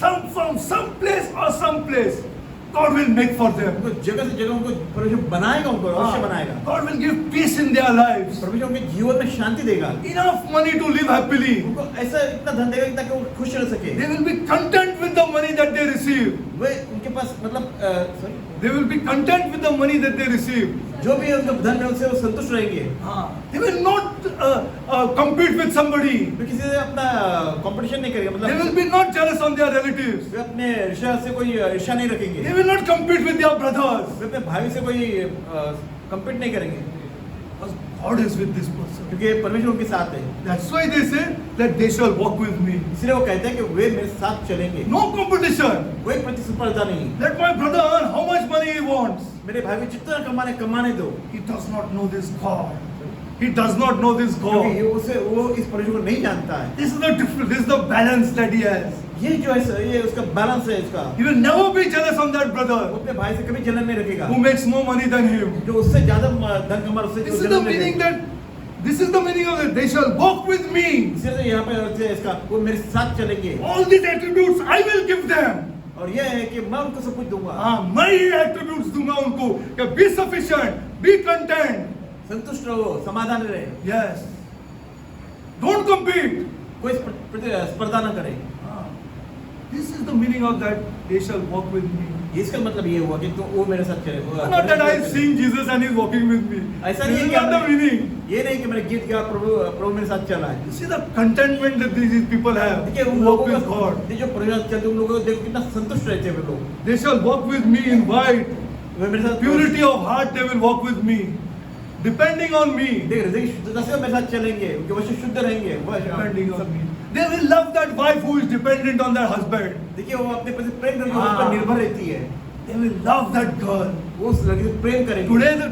From some place or some place, God will make for them. उनको जगह से जगह उनको परमेश्वर बनाएगा, उनको अवश्य बनाएगा। God will give peace in their lives. परमेश्वर उनके जीवन में शांति देगा। Enough money to live happily. उनको ऐसा इतना धन देगा ताकि वो खुश रह सके। They will be content with the money that they receive. वे उनके पास मतलब They will be content with the money that they receive. जो भी उनका धन है उससे वो संतुष्ट रहेंगे। They will not compete with somebody. वे किसी से अपना कंपटीशन नहीं करेंगे, They will मतलब be not jealous on their relatives. वे अपने ईर्ष्या से कोई ईर्ष्या नहीं रखेंगे। They will not compete with their brothers. वे अपने भाई से कोई कंपीट नहीं करेंगे, Because God is with this person. क्योंकि परमेश्वर उनके साथ है। That's why they say that they shall walk with me. इसलिए वो कहते हैं कि वे मेरे साथ चलेंगे। No competition. कोई प्रतिस्पर्धा नहीं। Let my brother earn how much money he wants. मेरे भाई को जितना कमाने दो। He does not know this God. He does not know this क्योंकि God. उसे वो इस परमेश्वर को नहीं जानता है। This is the difference. This is the balance that he has. ये जो है ये उसका बैलेंस है इसका। He will never be jealous on that वो brother अपने भाई से कभी जलन नहीं रखेगा। who makes more money than him. जो उससे ज्यादा धन कमा उससे This is the meaning that. This is the meaning of it. They shall walk with me. इसलिए यहाँ पे अर्थ है इसका, वो मेरे साथ चलेंगे। All these attributes I will give them. और ये है कि मैं उनको सब कुछ दूंगा। मैं ये attributes दूंगा उनको कि be sufficient, be content. संतुष्ट रहो, समाधान रहे। Yes. Don't compete. कोई स्पर्धा न करे। This is the meaning of that. They shall walk with me. इसका मतलब ये हुआ कि तो वो मेरे साथ चले। Not that I have seen Jesus and He is walking with me. ऐसा This नहीं is है not the कि meaning. ये नहीं कि मैंने गीत गाया प्रभु मेरे साथ चला है। You see the contentment that these people have. देखिए उन Who walk लोगों with का God. ये जो प्रयास चलते उन लोगों को देखो कितना संतुष्ट रहते हैं वे लोग। They shall walk with me in white. वे मेरे साथ Purity of heart they will walk with me. Depending on me. देख हृदय की शुद्धता से मेरे साथ चलेंगे, उनके वश शुद्ध रहेंगे। Depending on me. They will love that wife who is dependent on their husband. देखिए वो अपने पर प्रेम करेंगे, उस पर निर्भर रहती है। They will love that girl. वो उस लड़की से प्रेम करेंगे।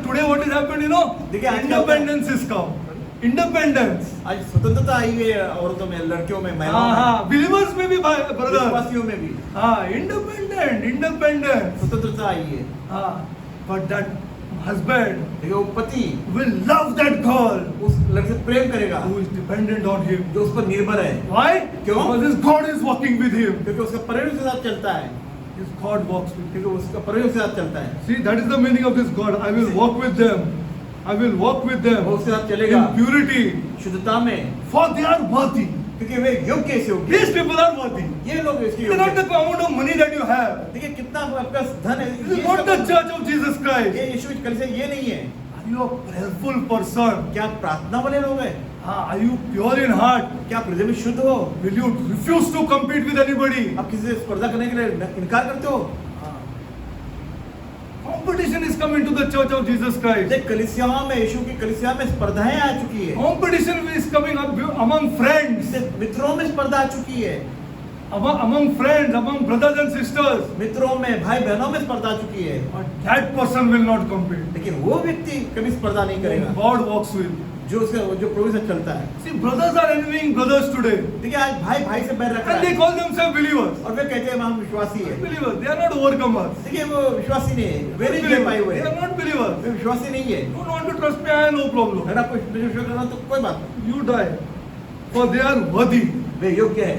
Today what has happened, you know? देखिए आज Independence is come. Independence. आज स्वतंत्रता आई है औरतों में, लड़कियों में, महिलाओं में, Believers में भी brother. विश्वासियों में भी Independent. स्वतंत्रता आई है। But that husband देखिए वो पति will love that girl उस लड़की से प्रेम करेगा who is dependent on him. जो उस पर निर्भर है। Why? क्यों? Because his God is walking with him. क्योंकि उसका परमेश्वर के साथ चलता है। His God walks with him. क्योंकि उसका परमेश्वर के साथ चलता है। See, that is the meaning of this God. I will walk with them. I will walk with them वो उसके साथ चलेगा in purity. शुद्धता में, For they are worthy. क्योंकि वे योग्य से योग्य। These people are worthy. ये लोग इसके It is not योग्य the amount of money that you have. देखिए कितना आपका धन है। It is not the church of Jesus Christ. ये यीशु की कलीसिया ये नहीं है। Are you a prayerful person? क्या आप प्रार्थना वाले लोग हैं? Are you pure in heart? क्या आप हृदय में शुद्ध हो? Will you refuse to compete with anybody? आप किसी से स्पर्धा करने के लिए इनकार करते हो? Competition is coming to the church of Jesus Christ. देख कलीसियाओं में, यीशु की कलीसिया में स्पर्धाएं आ चुकी है। Competition is coming up among friends, इससे मित्रों में स्पर्धा आ चुकी है। among friends, among brothers and sisters. मित्रों में, भाई बहनों में स्पर्धा आ चुकी है। But that person will not compete. लेकिन वो व्यक्ति कभी स्पर्धा नहीं करेगा God walks with. जो प्रभु से चलता है। See, brothers are envying brothers today. देखिए आज भाई भाई से बैर रख रहा And they है call themselves believers. और वे कहते हैं हम विश्वासी है। Believers, they are not overcomers. देखिए वो विश्वासी नहीं है, वे नहीं जीत पाए हुए They हैं। are not believers. वे विश्वासी नहीं है। Don't want to trust me, I have no problem. अगर आपको विश्वास करना तो कोई बात नहीं, You die. For they are worthy. वे योग्य है,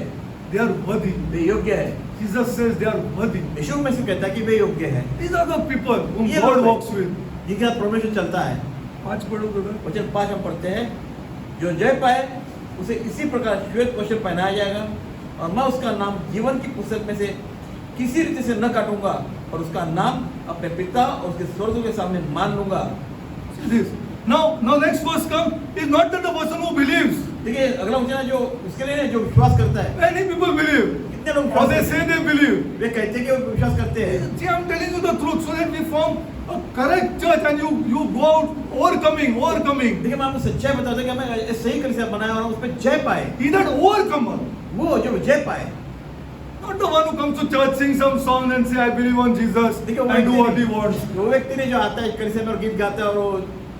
They are worthy. वे योग्य है। Jesus says they are worthy. यीशु में से कहता है कि वे योग्य है। These are the people whom ये God लोग हैं। walks with. जिनके साथ परमेश्वर चलता है। 5 पढ़ो brother. वचन 5 हम पढ़ते हैं, जो जय पाए उसे इसी प्रकार श्वेत वस्त्र पहनाया जाएगा और मैं उसका नाम जीवन की पुस्तक में से किसी रीति से न काटूंगा और उसका नाम अपने पिता और उसके स्वर्गदूतों के सामने मान लूंगा। See this. Now next verse come is not that the person who believes. देखिए अगला वचन है जो उसके लिए जो विश्वास करता है। Many people believe. कितने लोग Or विश्वास they करते say हैं? they believe. वे कहते हैं कि वो विश्वास करते हैं। See, I'm telling you the truth so that we form a correct church and you go out overcoming. देखिए मैं आपको सच्चाई बताता हूं कि हमें सही कलीसिया बनाया और उस पर जय पाए। He that overcomer. वो जो जय पाए, Not the one who comes to church, sing some song and say I believe on Jesus देखिए वो and do what he व्यक्ति wants. नहीं- वो व्यक्ति नहीं जो आता है कलीसिया में और गीत गाता है और वो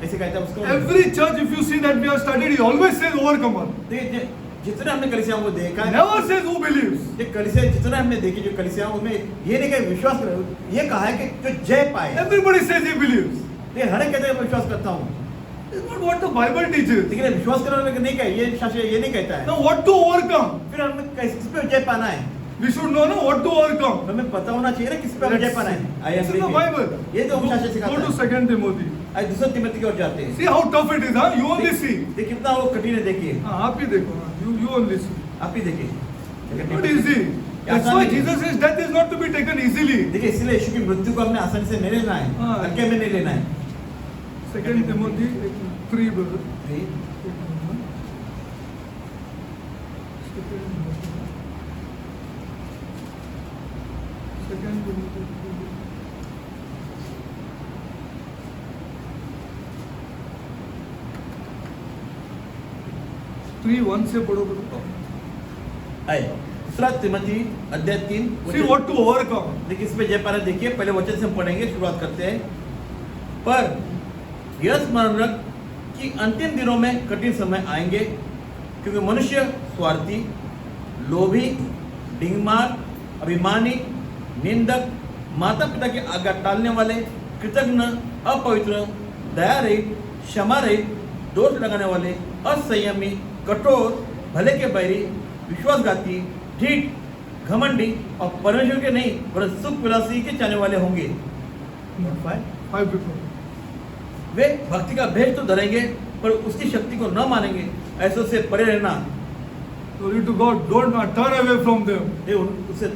ऐसे कहता है उसको। Every church, if you see that we have studied, he always says overcomer. देखिए जितने हमने कलीसियाओं को देखा है, Never says who believes. ये कलीसिया जितने हमने देखी जो कलीसियाओं में ये नहीं कहा विश्वास करो, ये कहा है कि जो जय पाए। Everybody says he believes. ये हर एक कहते हैं मैं विश्वास करता हूँ, It's not what the Bible teaches. लेकिन विश्वास करने वाले नहीं कहे, ये शास्त्र ये नहीं कहता है। Now what to overcome? फिर हमें किस पे जय पाना है, We should know what to overcome. हमें पता होना चाहिए ना किस पे हमें जय पाना है। I This is agree the with Bible. you। ये तो शास्त्र Go सिखाता to है। 2 Timothy. आज दूसरे तिमोथी की ओर जाते हैं। See how tough it is, huh? You only see. देखिए कितना वो कठिन है, देखिए हाँ, आप ही देखो. You only see. आप ही देखिए। Not easy. That's why Jesus says death is not to be taken easily. देखिए इसलिए यीशु की मृत्यु को हमने आसानी से नहीं लेना है, हाँ। हल्के में नहीं लेना है। 2 Timothy 3, brother. Second Timothy 3. Three, 1 से पढ़ो brother. आए दूसरा तिमोथी अध्याय 3 See what to overcome. देखिए इस पे जय पाना देखिए, पहले वचन से हम पढ़ेंगे, शुरुआत करते हैं। पर यह स्मरण रख कि अंतिम दिनों में कठिन समय आएंगे, क्योंकि मनुष्य स्वार्थी, लोभी, डिंगमार, अभिमानी, निंदक, माता पिता की आज्ञा टालने वाले, कृतज्ञ, अपवित्र, दया रहित, क्षमा रहित, दोष लगाने वाले, असंयमी, कठोर, भले के बैरी, विश्वासघाती, ढीठ, घमंडी और परमेश्वर के नहीं पर सुख विलासी के चाहने वाले होंगे। Five people. वे भक्ति का भेष तो धरेंगे पर उसकी शक्ति को न मानेंगे, ऐसों से परे रहना। Glory to God. Don't turn away from them. ये उससे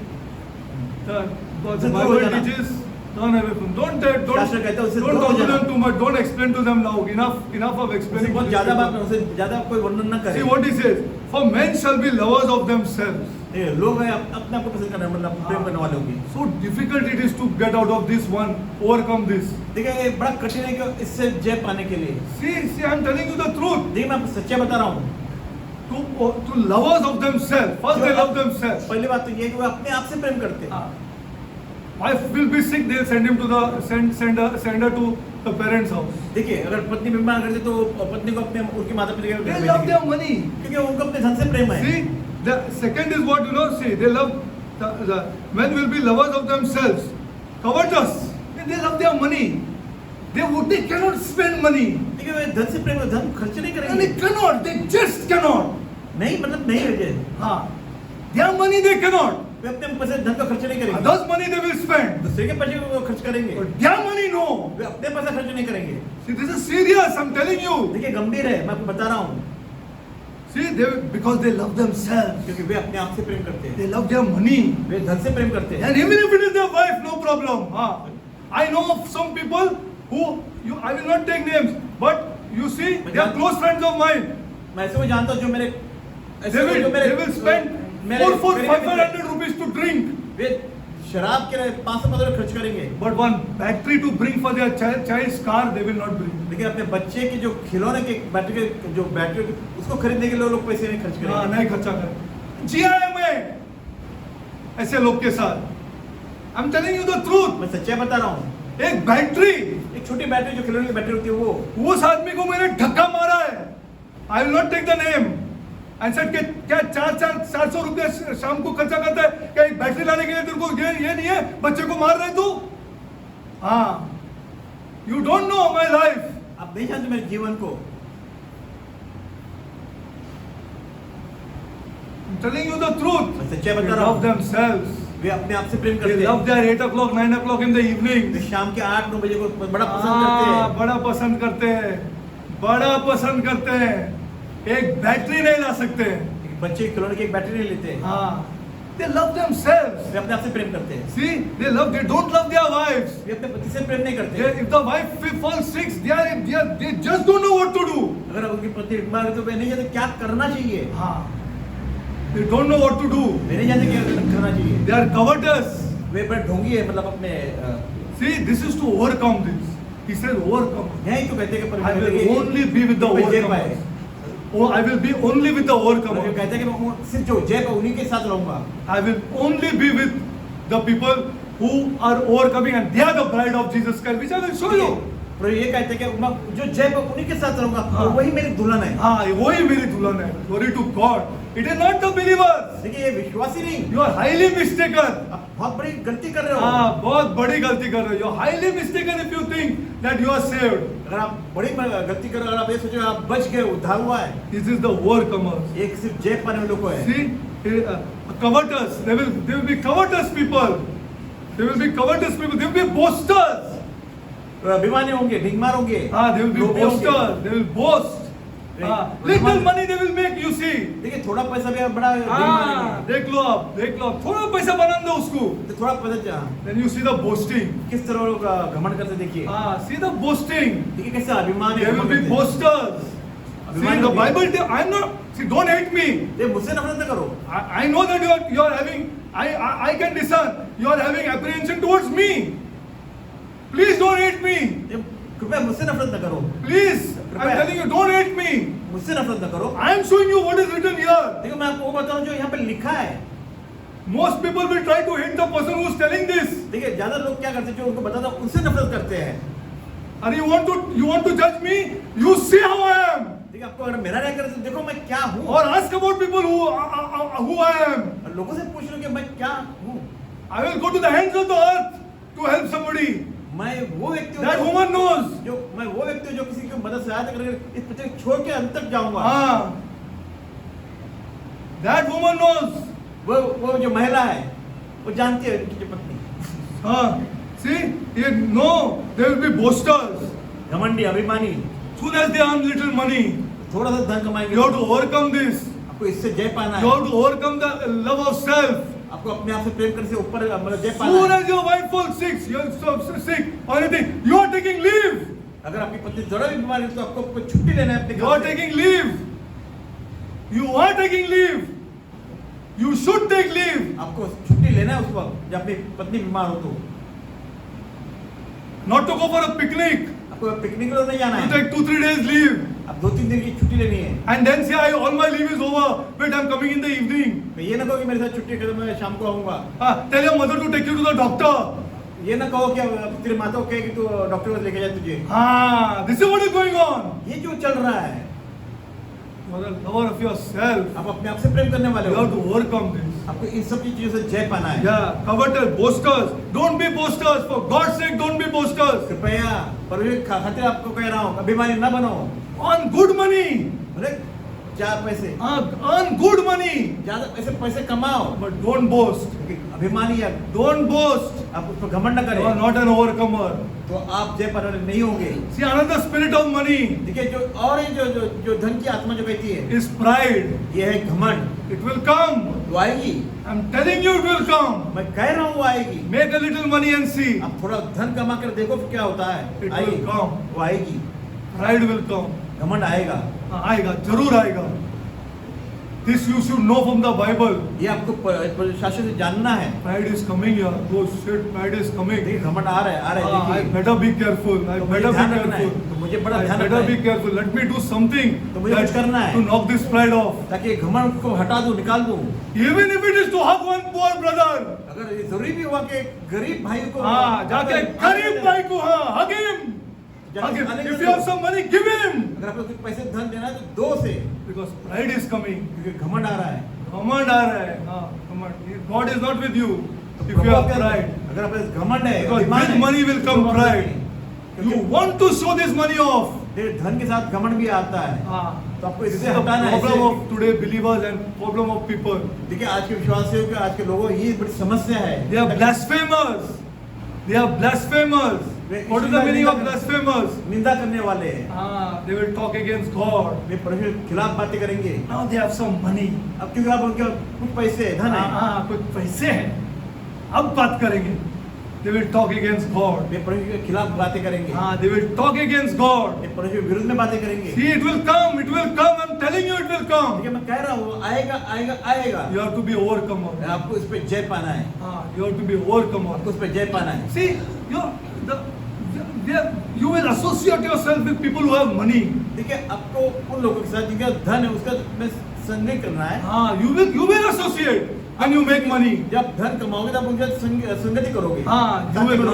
God, the दूर हो Bible जाना। teaches turn away from. Don't शास्त्र कहता है उससे don't दूर हो talk to जाना। them too much. Don't explain to them now. Enough of उससे explaining. बहुत to ज्यादा these बात people. उससे ज्यादा कोई वर्णन न See करे। what he says. For men shall be lovers of themselves. ये लोग हैं अपने आप को पसंद करने मतलब प्रेम करने वाले होंगे। So difficult it is to get out of this one, overcome this. देखिए ये बड़ा कठिन है कि इससे जय पाने के लिए। See, I'm telling you the truth. देखिए मैं आपको सच्चाई बता रहा हूँ। To lovers of themselves. First they love themselves. पहली बात तो ये है कि वो अपने आप से प्रेम करते हैं। Wife will be sick, they'll send him to the send her to the parents' house. देखिए अगर पत्नी बीमार करती तो पत्नी को अपने उनके माता पिता के घर They love भेजेंगे। their money. क्योंकि उनको अपने धन से प्रेम है। See, the second is what see, they love the men will be lovers of themselves, covetous. They love their money. They cannot spend money. देखिए वे धन से प्रेम धन खर्च नहीं And करेंगे। they cannot. They just cannot. नहीं मतलब नहीं है, Their money they cannot. वे अपने पैसे धन का खर्च नहीं करेंगे। Others' money they will spend. दूसरे के पैसे को खर्च करेंगे, But their money no. वे अपने पैसा खर्च नहीं करेंगे। See, this is serious. I'm telling you. देखिए गंभीर है, मैं आपको बता रहा हूँ। See, because they love themselves. क्योंकि वे अपने आप से प्रेम करते हैं, They love their money. वे धन से प्रेम करते हैं। And even if it is their wife, no problem. I know of some people who I will not take names, but you see, they are close friends of mine. मैं ऐसे को जानता हूँ जो मेरे They will spend 400-500 rupees to drink. वे शराब के 500 खर्च करेंगे, But one battery to bring for their child's car, they will not bring. लेकिन अपने बच्चे के जो खिलौने के बैटरी के जो बैटरी उसको खरीदने के लिए लोग पैसे नहीं खर्च हाँ, करेंगे। नहीं खर्चा करें। जिया है मैं ऐसे लोग के साथ। I'm telling you the truth. मैं सच्चाई बता रहा हूँ। एक बैटरी, एक छोटी बैटरी जो खिलौने की बैटरी होती है वो उस आदमी को मैंने धक्का मारा है। I will not take the name. And said कि क्या 400 रुपया शाम को खर्चा करता है क्या एक बैटरी लाने के लिए? तेरे को ये नहीं है, बच्चे को मार रहे तू? हाँ, you don't know my life. आप नहीं जानते मेरे जीवन को। I'm telling you the truth. मैं सच्चाई They बता रहा love हूँ। themselves. वे अपने आप से प्रेम They करते love हैं। their 8 o'clock, 9 o'clock in the evening. वे शाम के 8-9 बजे को बड़ा पसंद करते हैं। बड़ा पसंद करते हैं, बड़ा पसंद करते हैं। एक बैटरी नहीं ला सकते। बच्चे खिलौने की एक बैटरी नहीं लेते। हाँ, they love themselves. वे अपने आप से प्रेम करते हैं। See, they don't love their wives. वे अपने पति से प्रेम नहीं करते। If the wife falls sick, they just don't know what to do. अगर उनकी पति बीमार है तो वे नहीं जानते क्या करना चाहिए। हाँ, they don't know what to do. वे नहीं जानते क्या करना चाहिए। They are covetous. वे बड़े ढोंगी है, मतलब अपने See, this is to overcome this. He said overcome. यही तो कहते हैं कि I will only be with the overcomers. Oh, I will be only with the वो overcomers. कहते हैं कि मैं सिर्फ जो जय पर उन्हीं के साथ रहूंगा। I will only be with the people who are overcoming, and they are the bride of Jesus Christ, which I will show you. पर ये कहते हैं कि मैं जो जय पर उन्हीं के साथ रहूंगा हाँ। और वही मेरी दुल्हन है। हाँ, वही मेरी दुल्हन है. Glory to God. It is not the believers. देखिए ये विश्वासी नहीं, You are highly mistaken. आप बहुत बड़ी गलती कर रहे हो। हाँ, बहुत बड़ी गलती कर रहे हो. You are highly mistaken if you think that you are saved. अगर आप बड़ी गलती कर रहे हो, अगर आप ये सोचो आप बच गए, उद्धार हुआ है, This is the overcomers. एक सिर्फ जय पाने वाले लोगों को है। See, covetous. They will be covetous people. They will be covetous people. They will be boasters. अभिमानी होंगे, भिखमार होंगे, Ah, they will be लोभी होंगे। boasters. They will boast. Ah, little money they will make. You see. देखिए थोड़ा पैसा भी बड़ा हाँ, देख लो आप, थोड़ा पैसा बना दो उसको. तो थोड़ा पैसा चाह Then you see the boasting. किस तरह लोग घमंड करते देखिए। Ah, see the boasting. देखिए कैसे अभिमान They will be boasters. See, the Bible tells, I'm not. See, don't hate me. ये मुझसे नफरत न करो। I know that you are having. I can discern. You are having apprehension towards me. Please don't hate me. ये कृपया मुझसे नफरत न करो। Please, I'm telling you, don't hate me. मुझसे नफरत न करो। I am showing you what is written here. देखो मैं आपको वो बता रहा हूँ जो यहाँ पे लिखा है। Most people will try to hate the person who is telling this. देखिए ज्यादा लोग क्या करते हैं, जो उनको बताता उनसे नफरत करते हैं। And you want to judge me? You see how I am. देखिए आपको अगर मेरा नहीं करते तो देखो मैं क्या हूँ। Or ask about people who I am. और लोगों से पूछ लो कि मैं क्या हूँ। I will go to the ends of the earth to help somebody. मैं वो व्यक्ति हूँ That woman knows. जो मैं वो व्यक्ति हूँ जो किसी की मदद सहायता करके इस पृथ्वी को छोड़ के अंत तक जाऊंगा। Ah, that woman knows. वो जो महिला है वो जानती है उनकी जो पत्नी। Ah, see, no, they will be boasters. घमंडी, अभिमानी, Soon as they earn little money, थोड़ा सा धन कमाएंगे। you have to overcome this. आपको इससे जय पाना You है। have to overcome the love of self. आपको अपने आप से प्रेम करने से ऊपर मतलब जय Soon पाना है। as your wife falls sick, you are so sick or anything, you are taking leave. अगर आपकी पत्नी जरा भी बीमार है तो आपको छुट्टी लेना है अपने You are घर से। taking leave. You are taking leave. You should take leave. आपको छुट्टी लेना है उस वक्त जब अपनी पत्नी बीमार हो तो। Not to go for a picnic. आपको पिकनिक में तो नहीं जाना You है। take 2-3 days leave. अब 2-3 दिन की छुट्टी लेनी है। And then say, all my leave is over. Wait, I'm coming in the evening. मैं ये ना कहो कि मेरे साथ छुट्टी कर मैं शाम को आऊंगा। Tell your mother to take you to the doctor. ये ना कहो कि अब तेरी माता को कहे कि तू डॉक्टर के पास लेके जाए तुझे। This is what is going on. ये जो चल रहा है, You are a lover of yourself. आप अपने आप से प्रेम करने वाले You हो। have to overcome this. आपको इन सब चीजों से जय पाना है। Yeah, covetous, boasters. Don't be boasters. For God's sake, don't be boasters. कृपया परमेश्वर खातिर आपको कह रहा हूँ, अभिमानी ना बनो। Earn good money. अरे 4 पैसे, Earn good money. ज्यादा पैसे कमाओ, But don't boast. क्योंकि अभिमानी या Don't boast. आप उस पर घमंड न You are करें not an overcomer. तो आप जय पाने वाले नहीं होंगे। See, another spirit of money देखिए जो और ये जो धन की आत्मा जो कहती है, is pride. ये है घमंड। It will come. वो आएगी, I'm telling you, it will come. मैं कह रहा हूँ वो आएगी। Make a little money and see. आप थोड़ा धन कमा कर देखो फिर क्या होता है। It will आएगी, come. वो आएगी, Pride will come. घमंड आएगा। आएगा, जरूर आएगा. This you should know from the Bible. ये आपको शास्त्र से जानना है। Pride is coming here. Oh shit, pride is coming. देखिए घमंड आ रहा है I देखिए। better be careful. I तो मुझे better be ध्यान रखना है, careful. तो मुझे बड़ा I ध्यान better रखना be है careful. Let me do something तो मुझे कुछ करना है। to knock this pride off. ताकि घमंड को हटा दूं, निकाल दूं। Even if it is to hug one poor brother. अगर ये जरूरी भी हुआ कि गरीब भाई को जाके गरीब भाई को hug him. Hug him. If you have some money, give him. अगर आपको कुछ पैसे धन देना है तो दो से, Because pride is coming. क्योंकि घमंड आ रहा है। Command आ रहा है. Command. God is not with you. If you Prabhu have आपके- pride. अगर आप घमंड है, Because अभिमान with है, money will तो come प्रभु pride. आपके- You क्योंकि want to show this money off. धन के साथ घमंड भी आता है। तो आपको This is इससे the हटाना है problem इससे- of today believers and problem of people. देखिए आज के विश्वासियों के आज के लोगों की ये बड़ी समस्या है। They are blasphemers. They are blasphemers. What is the meaning of blasphemers? निंदा करने वाले हैं। They will talk against God. वे परमेश्वर के खिलाफ बातें करेंगे। Now they have some money. अब क्योंकि आप उनके कुछ पैसे है, धन है, कुछ पैसे हैं, अब बात करेंगे। They will talk against God. वे परमेश्वर के खिलाफ बातें करेंगे। They will talk against God. वे परमेश्वर के विरुद्ध में बातें करेंगे। See, it will come. It will come. I'm telling you, it will come. देखिए मैं कह रहा हूँ आएगा आएगा आएगा। You have to be overcomer. आपको इस पे जय पाना है। You have to be overcomer. आपको इस पे जय पाना है। See, you will associate yourself with people who have money. देखिए आपको उन लोगों के साथ जिनका धन है उसका में संग करना है। You will associate when you make money. जब धन कमाओगे तब उनके साथ संगति करोगे। You will.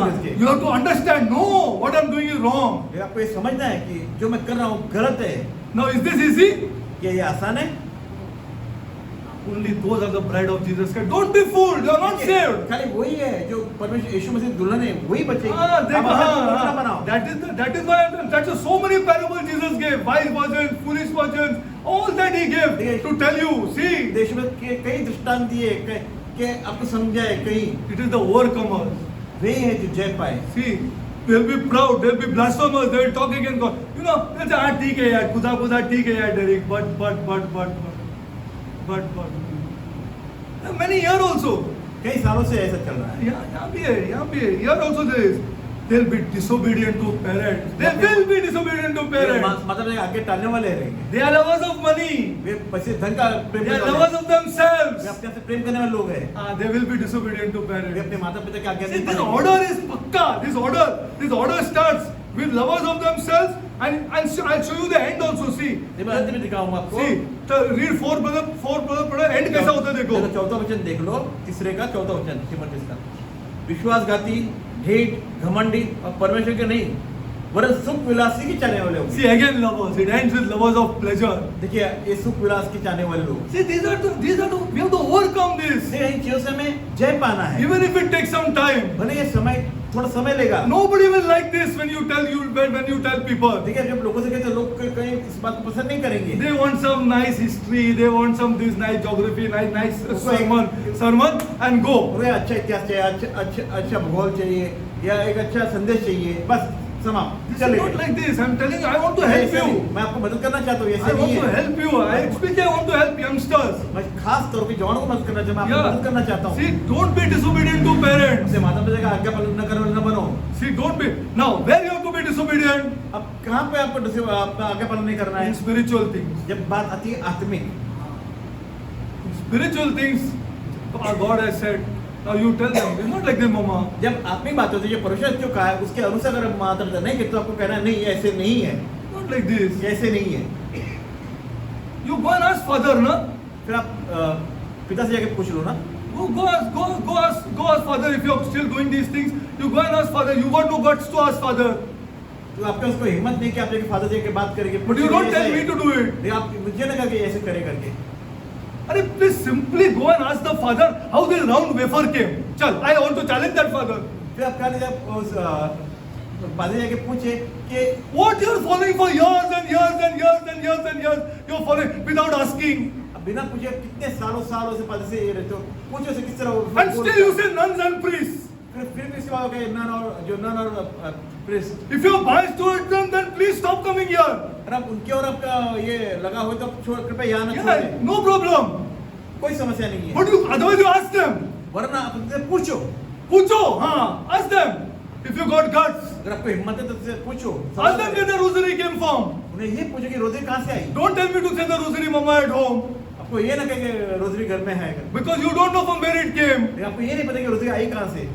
You have to understand. No, what I'm doing is wrong. ये आपको ये समझना है कि जो मैं कर रहा हूँ गलत है। Now, is this easy? क्या ये आसान है? Only those are the bride of Jesus Christ. Don't be fooled. You are not saved. खाली वही है जो परमेश्वर यीशु मसीह दुल्हन है वही बचेगी। देखो, आप अपना दुल्हन ना बनाओ। that is why that's so many parables Jesus gave. Wise virgins, foolish virgins, all that he gave to tell you. See, देश में कई दृष्टांत दिए कि आपको समझाए कई। it is the overcomers. वे है जो जय पाए। See, they'll be proud, they'll be blasphemers, they'll talk against God. You know, they'll say, ठीक है यार, खुदा ठीक है यार, Derek, but. Many here also. कई सालों से ऐसा चल रहा है। यहाँ भी है. Here also there is. They'll be disobedient to parents. They will be disobedient to parents. मतलब आगे टालने वाले रहेंगे। They are lovers of money. वे पैसे धन का प्रेम They करने are वाले lovers of themselves. वे अपने से प्रेम करने वाले लोग हैं। They will be disobedient to way parents. अपने माता पिता की आज्ञा See, नहीं this मानेंगे। order is pakka. This order starts with lovers of themselves, and I'll show you the end also. See, ये मैं अंत में दिखाऊंगा आपको। see, read four brother पढ़ा, end कैसा होता है देखो. चौथा वचन देख लो, तीसरे का चौथा वचन तीमोथेयुस का। विश्वासघाती, ढेठ, घमंडी और परमेश्वर के नहीं वरन सुख विलासी की चाहने वाले होंगे। See, again lovers. It ends with lovers of pleasure. देखिए ये सुख विलास की चाहने वाले लोग। See, these are we have to overcome this. देखिए इन चीजों से हमें जय पाना है। Even if it takes some time. भले ये समय थोड़ा समय लेगा। Nobody will like this when you tell people. देखिए जब लोगों से कहते लोग कहीं इस बात को पसंद नहीं करेंगे। They want some nice history, they want some this nice geography, nice sermon and go. उन्हें अच्छा इतिहास चाहिए, अच्छा भूगोल चाहिए या एक अच्छा संदेश चाहिए, बस समाप्त। This is not like this. I'm telling you, I want to help you. मैं आपको मदद करना चाहता हूँ, I ऐसे want नहीं to है। help you. Especially I want to help youngsters. मैं खास तौर पे जवानों को मदद करना चाहता हूँ, मैं आपको मदद करना चाहता हूँ। See, don't be disobedient to parents. उसे माता पिता का आज्ञा पालन न करो, न बनो। See, don't be. Now, where you have to be disobedient? अब कहाँ पे आपको आज्ञा पालन नहीं करना In है? spiritual things. जब बात आती है आत्मिक, Spiritual things, our God has said. Now you tell them. It's not like them, mama. जब आत्मिक बात होती है, जो परमेश्वर जो कहा है उसके अनुसार अगर माता पिता नहीं कहते तो आपको कहना नहीं ऐसे नहीं है, Not like this. ऐसे नहीं है। You go and ask father, na? फिर आप पिता से जाके पूछ लो ना। Go ask father if you're still doing these things. You go and ask father. You got no guts to ask father. तो आपके उसको हिम्मत नहीं कि आप जाके फादर से जाके बात करेंगे। But you don't tell me to do it. नहीं, आप मुझे ना कहा कि ऐसे करे करके। अरे please simply go and ask the father how this round wafer came. चल, I want to challenge that father. फिर आप कहा जब उस फादर जाके पूछे कि What you're following for years and years and years and years and years, you're following without asking. अब बिना पूछे कितने सालों से फादर से ये रहते हो, पूछो से किस तरह And still you say nuns and priests. फिर भी इसके बाद नन और priest. If you're biased towards them, then please stop coming here. अगर आप उनके और आपका ये लगा हो तो आप कृपया यहाँ न Yeah, छोड़ें। no problem. कोई समस्या नहीं है। But otherwise you ask them. वरना आप उनसे पूछो। पूछो, हाँ, ask them. If you got guts, अगर आपको हिम्मत है तो उनसे पूछो। ask them where the rosary came from. उन्हें ये पूछो कि रोजरी कहाँ से आई। Don't tell me to say the rosary mama at home. आपको ये ना कहे कि रोजरी घर में है। Because you don't know from where it came. आपको ये नहीं पता कि रोजरी आई कहाँ से।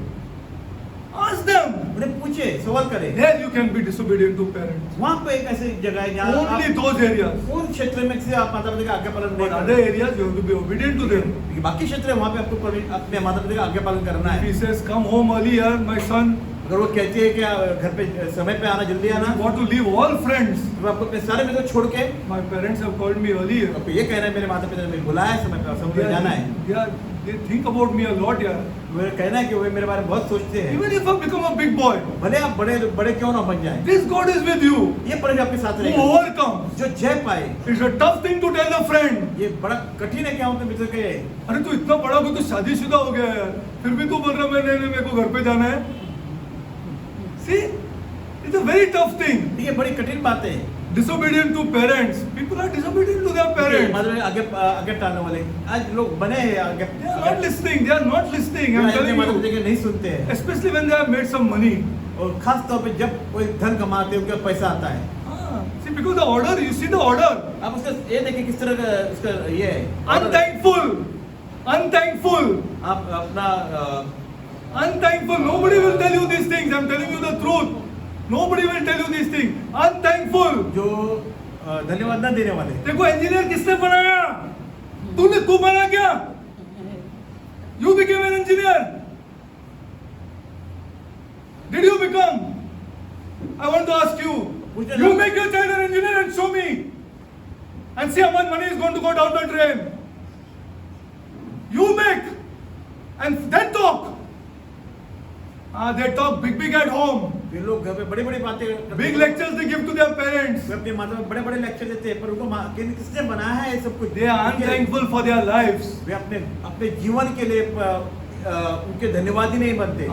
Ask them. उन्हें पूछे, सवाल करें। There you can be disobedient to parents. वहाँ पे एक ऐसी जगह है जहाँ Only आप those areas. उन क्षेत्र में से आप माता पिता का आज्ञा पालन नहीं But other करते। areas you have to be obedient to them. बाकी क्षेत्र है वहाँ पे आपको अपने माता पिता का आज्ञा पालन करना If है। he says, come home earlier, my son, अगर वो कहती है कि घर पे समय पे आना, जल्दी आना, you want to leave all friends. तो आपको अपने सारे मित्रों छोड़ के My parents have called me earlier. आपको ये कहना है मेरे माता पिता ने मुझे बुलाया है, समय पे जाना है। They are they think about me a lot, यार. मेरा कहना है कि वे मेरे बारे में बहुत सोचते हैं। Even if I become a big boy, भले आप बड़े बड़े क्यों ना बन जाए, this God is with you. ये परमेश्वर आपके साथ Who रहेगा, overcomes. जो जय पाए। It's a tough thing to tell a friend. ये बड़ा कठिन है क्या अपने मित्र के। अरे तू इतना बड़ा हो तो शादीशुदा हो गया है यार, फिर भी तू बोल रहा है नहीं मेरे को घर पे जाना है. See, it's a very tough thing. ये बड़ी कठिन बात है। Disobedient to parents. People are disobedient to their parents. मतलब आगे आगे टालने वाले आज लोग बने हैं आगे। They are not listening. They are not listening. I'm telling माता पिता you. के नहीं सुनते हैं। Especially when they have made some money. और खास तौर पे जब कोई धन कमाते हैं उनका पैसा आता है। See, because the order, you see the order. आप उसका ये देखिए किस तरह का उसका ये है। Unthankful. Unthankful. आप अपना Unthankful. Nobody will tell you these things. I'm telling you the truth. Nobody will tell you these things. Unthankful. जो धन्यवाद न देने वाले। देखो इंजीनियर किसने बनाया? तू बना क्या? You became an engineer. Did you become? I want to ask you. You make your child an engineer and show me. And see how much money is going to go down the drain. You make. And then talk. They talk big at home. ये लोग घर पे बड़ी-बड़ी बातें करते Big हैं। lectures they give to their parents. वे अपनी माता में बड़े-बड़े लेक्चर देते हैं पर उनको किसने बनाया है ये सब कुछ। They are unthankful for their lives. वे अपने जीवन के लिए उनके धन्यवादी नहीं बनते।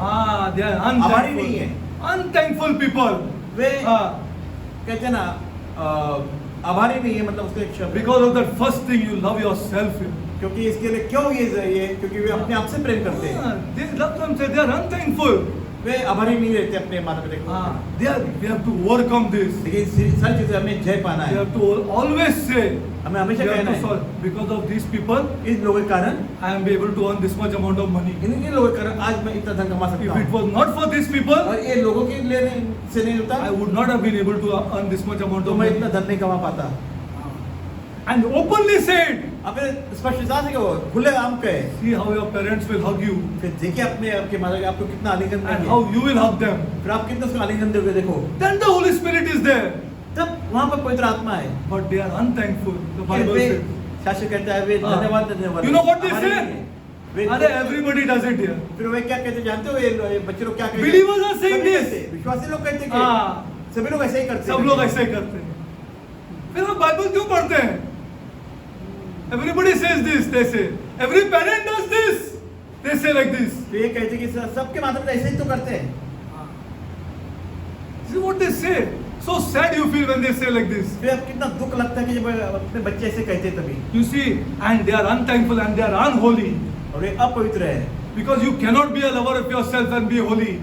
They are आभारी नहीं है। unthankful people. वे कहते हैं ना आभारी नहीं है मतलब उसका एक शब्द। Because of that first thing you love yourself. क्योंकि इसके लिए क्यों ये क्योंकि वे अपने आप से प्रेम करते हैं। They love themselves. They are unthankful. वे आभारी नहीं रहते अपने माता पिता को। We have to overcome this. लेकिन सारी चीजें हमें जय पाना We है। have to always say. हमें हमेशा कहना है Because of these people, इन लोगों के कारण I am able to earn this much amount of money. इन लोगों के कारण आज मैं इतना धन कमा सकता If it हूँ। was not for these people, और ये लोगों के लिए से नहीं होता I would not have been able to earn this much amount तो of मैं money. इतना धन नहीं कमा पाता। And openly said, अपने स्पष्टता से कहो खुले आम कहे। see how your parents will hug you फिर देखिए अपने आपके माता के आपको कितना आलिंगन and देंगे। how you will hug them. फिर आप कितना उसको आलिंगन दोगे देखो। Then the Holy Spirit is there. तब वहाँ पर पवित्र आत्मा है। But they are unthankful. The Bible way says. शास्त्र कहता है वे धन्यवाद देने वाले। You know what they हमारे say? नहीं है। वे Are everybody does it here. फिर वे क्या कहते जानते हो ये बच्चे लोग क्या कहते हैं? Believers are saying सभी this. कहते हैं, विश्वासी लोग कहते हैं हाँ। कि सभी लोग ऐसे ही करते हैं। सब लोग ऐसे ही करते हैं। फिर आप बाइबल क्यों पढ़ते हैं? Everybody says this. They say every parent does this. They say like this. तो ये कहते हैं कि सबके माता पिता ऐसे ही तो करते हैं। See what they say. So sad you feel when they say like this. फिर अब कितना दुख लगता है कि जब अपने बच्चे ऐसे कहते हैं तभी। You see, and they are unthankful and they are unholy. और ये अपवित्र है। Because you cannot be a lover of yourself and be holy.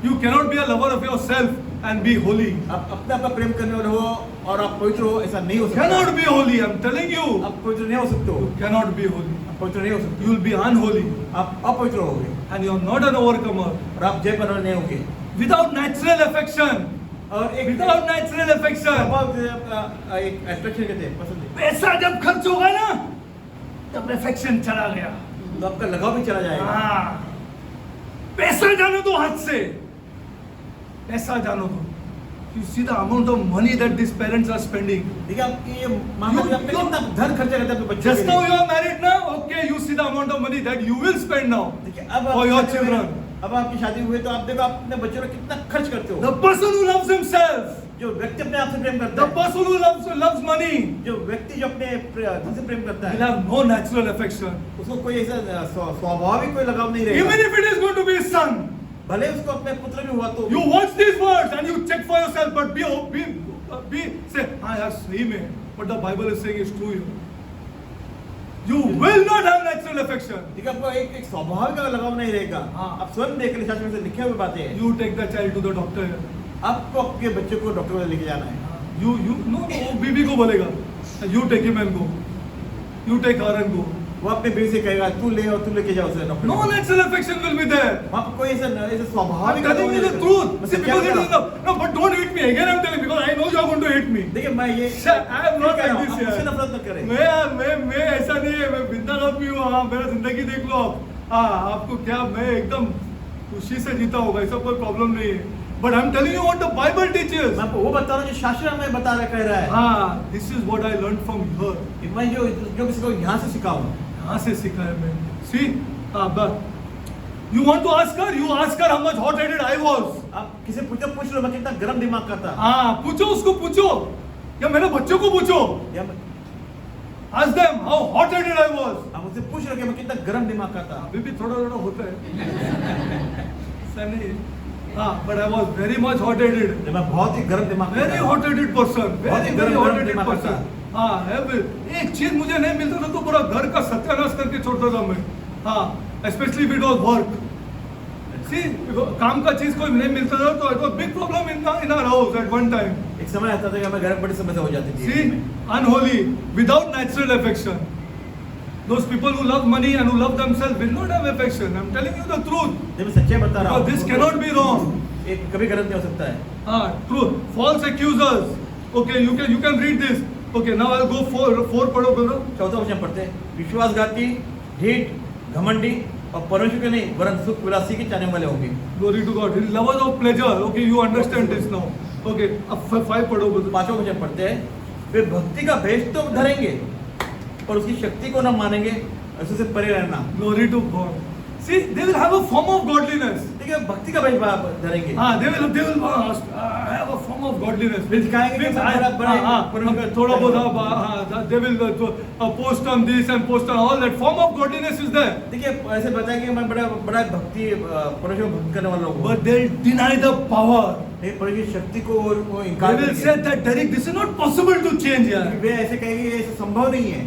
You cannot be a lover of yourself and be holy. आप अपने आप का प्रेम करने वाले हो और आप पवित्र हो ऐसा नहीं हो सकता। Cannot be holy. I'm telling you. आप पवित्र नहीं हो सकते हो। You cannot be holy. आप पवित्र नहीं हो सकते। You will be unholy. आप अपवित्र होगे And you are not an overcomer. और आप जय बनाने नहीं होगे। Without natural affection. और एक Without natural affection. एक अट्रैक्शन कहते हैं पसंद है। पैसा जब खर्च होगा ना तब affection चला गया. तो आपका लगाव भी चला जाएगा। हाँ. पैसा जानो दो हाथ से. पैसा जानो दो. You see the amount of money that these parents are spending. देखिए आप ये माता पिता पे कितना धन खर्चा करते हैं अपने बच्चों Just के now लिए। you are married now. Okay, you see the amount of money that you will spend now देखिए अब for your children. अब आपकी शादी हुई तो आप देखो आप अपने बच्चों पर कितना खर्च करते हो। The person who loves himself, जो व्यक्ति अपने आप से प्रेम करता the है, person who loves money, जो व्यक्ति जो अपने धन से प्रेम करता will है, have no natural affection. उसको कोई ऐसा स्वाभाविक कोई लगाव नहीं Even रहेगा। if it is going to be his son. भले उसको अपने पुत्र भी हुआ तो You watch these words and you check for yourself, but say, हाँ यार सही में, but the Bible is saying it's true here. You will not have natural affection. देखिए आपको एक स्वाभाविक लगाव नहीं रहेगा। हाँ। आप स्वयं देख लें शास्त्र में से लिखे हुए बातें हैं। You take the child to the doctor. आपको आपके बच्चे को डॉक्टर को लेके जाना है। No, बीबी को बोलेगा. You take him and go. You take her and go. वो अपने बीवी से कहेगा तू ले और तू लेके जाओ उसे doctor. No natural affection will be there. वहाँ पर कोई ऐसा I'm स्वाभाविक telling you the नहीं truth. रहेगा। See, because it is no, but don't hit me again. I'm telling because I know you are going to hit me. देखिए मैं ये I am not like this मुझसे यार. नफरत मत करें। मैं ऐसा नहीं है. मैं बिंदास आदमी हूँ. हाँ, मेरा जिंदगी देख लो आप. हाँ, आपको क्या मैं एकदम खुशी से जीता होगा. ऐसा कोई प्रॉब्लम नहीं है. But I'm telling you what the Bible teaches. मैं आपको वो बता रहा हूँ जो शास्त्र हमें बता रहा कह रहा है। हाँ, this is what I learned from here. मैं जो किसी को यहाँ से सिखाऊँ। यहाँ से सीखा है मैं. See, but you want to ask her? You ask her how much hot-headed I was. आप किसी पूछ लो मैं कितना गरम दिमाग का था। हाँ, पूछो उसको पूछो, या मेरे बच्चों को पूछो। या Ask them how hot-headed I was. आप मुझसे पूछ लो कि मैं कितना गरम दिमाग का था। अभी भी थोड़ा होता है। सनी, हाँ, but I was very much hot-headed. मैं बहुत ही गरम दिमाग का Very था। hot-headed person. बहुत ही Very गरम hot-headed दिमाग का person. था। हाँ, एक चीज मुझे नहीं मिलता था तो पूरा घर का सत्यानाश करके छोड़ता था मैं। हाँ, especially if it was work. See, काम का चीज कोई नहीं मिलता था तो it was big problem in our house at one time. एक समय आता था कि हमें घर में बड़ी समस्या हो जाती थी। See, unholy, without natural affection. Those people who love money and who love themselves will not have affection. I'm telling you the truth. जब मैं सच्चाई बता रहा हूँ। This cannot be wrong. एक कभी गलत नहीं हो सकता है। Ah, truth. False accusers. Okay, you can read this. Okay, now I'll go four पढ़ो brother. चौथा वचन पढ़ते हैं। विश्वासघाती, ढीठ, घमंडी और परमेश्वर के नहीं वरन सुख विलासी के चाहने वाले होंगे। Glory to God. Lovers of pleasure. Okay, you understand this now. Okay, अब 5 पढ़ो brother. पांचवा वचन पढ़ते हैं। वे भक्ति का भेष तो धरेंगे और उसकी शक्ति को न मानेंगे, उससे परे रहना। Glory to God. See, they will have a form of godliness. ठीक है, भक्ति का भेष धरेंगे। हाँ, they will have a form of godliness. वे दिखाएंगे कि थोड़ा बहुत they will post on this and post on all that. Form of godliness is there. देखिए ऐसे बताया कि मैं बड़ा भक्ति परमेश्वर भक्ति करने वाला हूँ। But they deny the power. नहीं परमेश्वर की शक्ति को वो They इनकार will say that Derek, this is not possible to change यार. वे ऐसे कहेंगे ये संभव नहीं है।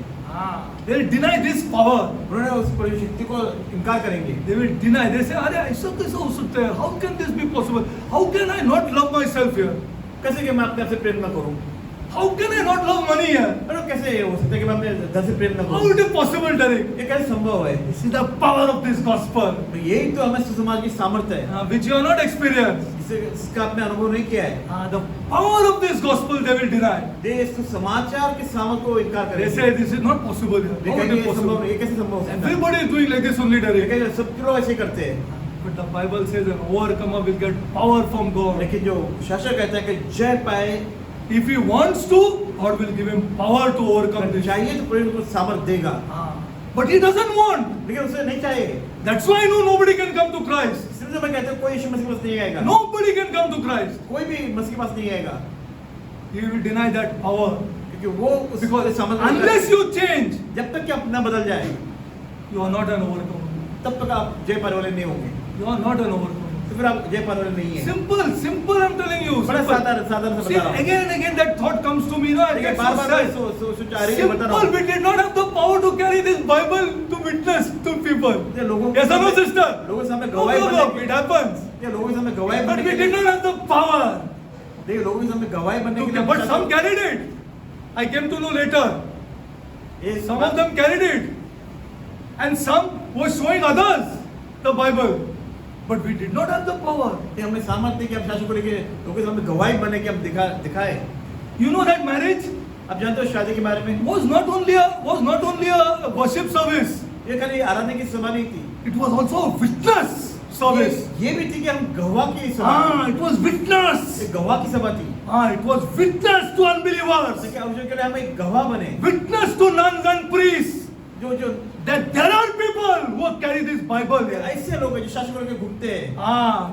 They will deny this power. उन्होंने उस परमेश्वर शक्ति को इनकार करेंगे। They will deny. They say, अरे ऐसा कैसा हो सकता है? How can this be possible? How can I not love myself here? कैसे कि मैं अपने आप से प्रेम न करूं? How can I not love money here? अरे कैसे हो सकता है कि मैं अपने धन से प्रेम न How करूं? it is possible, Derek? ये कैसे संभव है? This is the power of this gospel, तो यही तो हमें सुसमाचार की सामर्थ्य है, which you have not experienced. जिसका आपने अनुभव नहीं किया है। The power of this gospel they will deny. ये सुसमाचार की सामर्थ को इनकार They करेंगे। say this is not possible here. ये How it कहेंगे is ये संभव possible? नहीं, ये कैसे संभव हो सकता है? Everybody is doing like this only, ये Derek. कहेंगे सब लोग ऐसे ही करते हैं। But the Bible says an overcomer will get power from God. लेकिन जो शासक कहता है कि जय पाए, If he wants to, God will give him power to overcome अगर this. चाहिए तो परमेश्वर को सामर्थ देगा, But he doesn't want. लेकिन उसे नहीं चाहिए। That's why I know nobody can come to Christ. इसलिए तो मैं कहता हूँ कोई यीशु मसीह के पास नहीं आएगा। Nobody can come to Christ. कोई भी मसीह के पास नहीं आएगा, He will deny that power. क्योंकि वो Because सामर्थ unless you change, जब तक कि आप न बदल जाए, you are not an overcomer. तब तक आप जय पाने वाले नहीं होंगे। You are not an overcomer. तो फिर आप जय पाने वाले नहीं है। Simple, I'm telling you. बड़ा Simple. साधारण से See, बता रहा हूँ। again and again that thought comes to me. I get so बार-बार sad. सोचा रही है, बता रहा Simple, हूँ। we did not have the power to carry this Bible to witness to people. ये लोगों Yes or no, sister? लोगों के सामने No, गवाही no, बनने it happens. ये लोगों के सामने गवाही But बनने we के did लिए, not have the power. देखिए लोगों के सामने गवाही बनने के लिए, But some carried it. I came to know later. ये Some of them carried it. And some were showing others the Bible. But we did not have the power. ये हमने सामर्थ्य कि हम शासक को लेके लोगों के सामने गवाही बनने की हम दिखाए। You know that marriage आप जानते हो शादी के बारे में, was not only a worship service. ये खाली आराधना की सभा नहीं थी, It was also a witness service. ये भी थी कि हम गवाह की सभा, It was witness. ये गवाह की सभा थी। It was witness to unbelievers. कि अब जो के लिए हम एक गवाह बने, Witness to nuns and priests. जो That there are people who carry this Bible. ऐसे लोग हैं जो शासक को लेके घूमते हैं,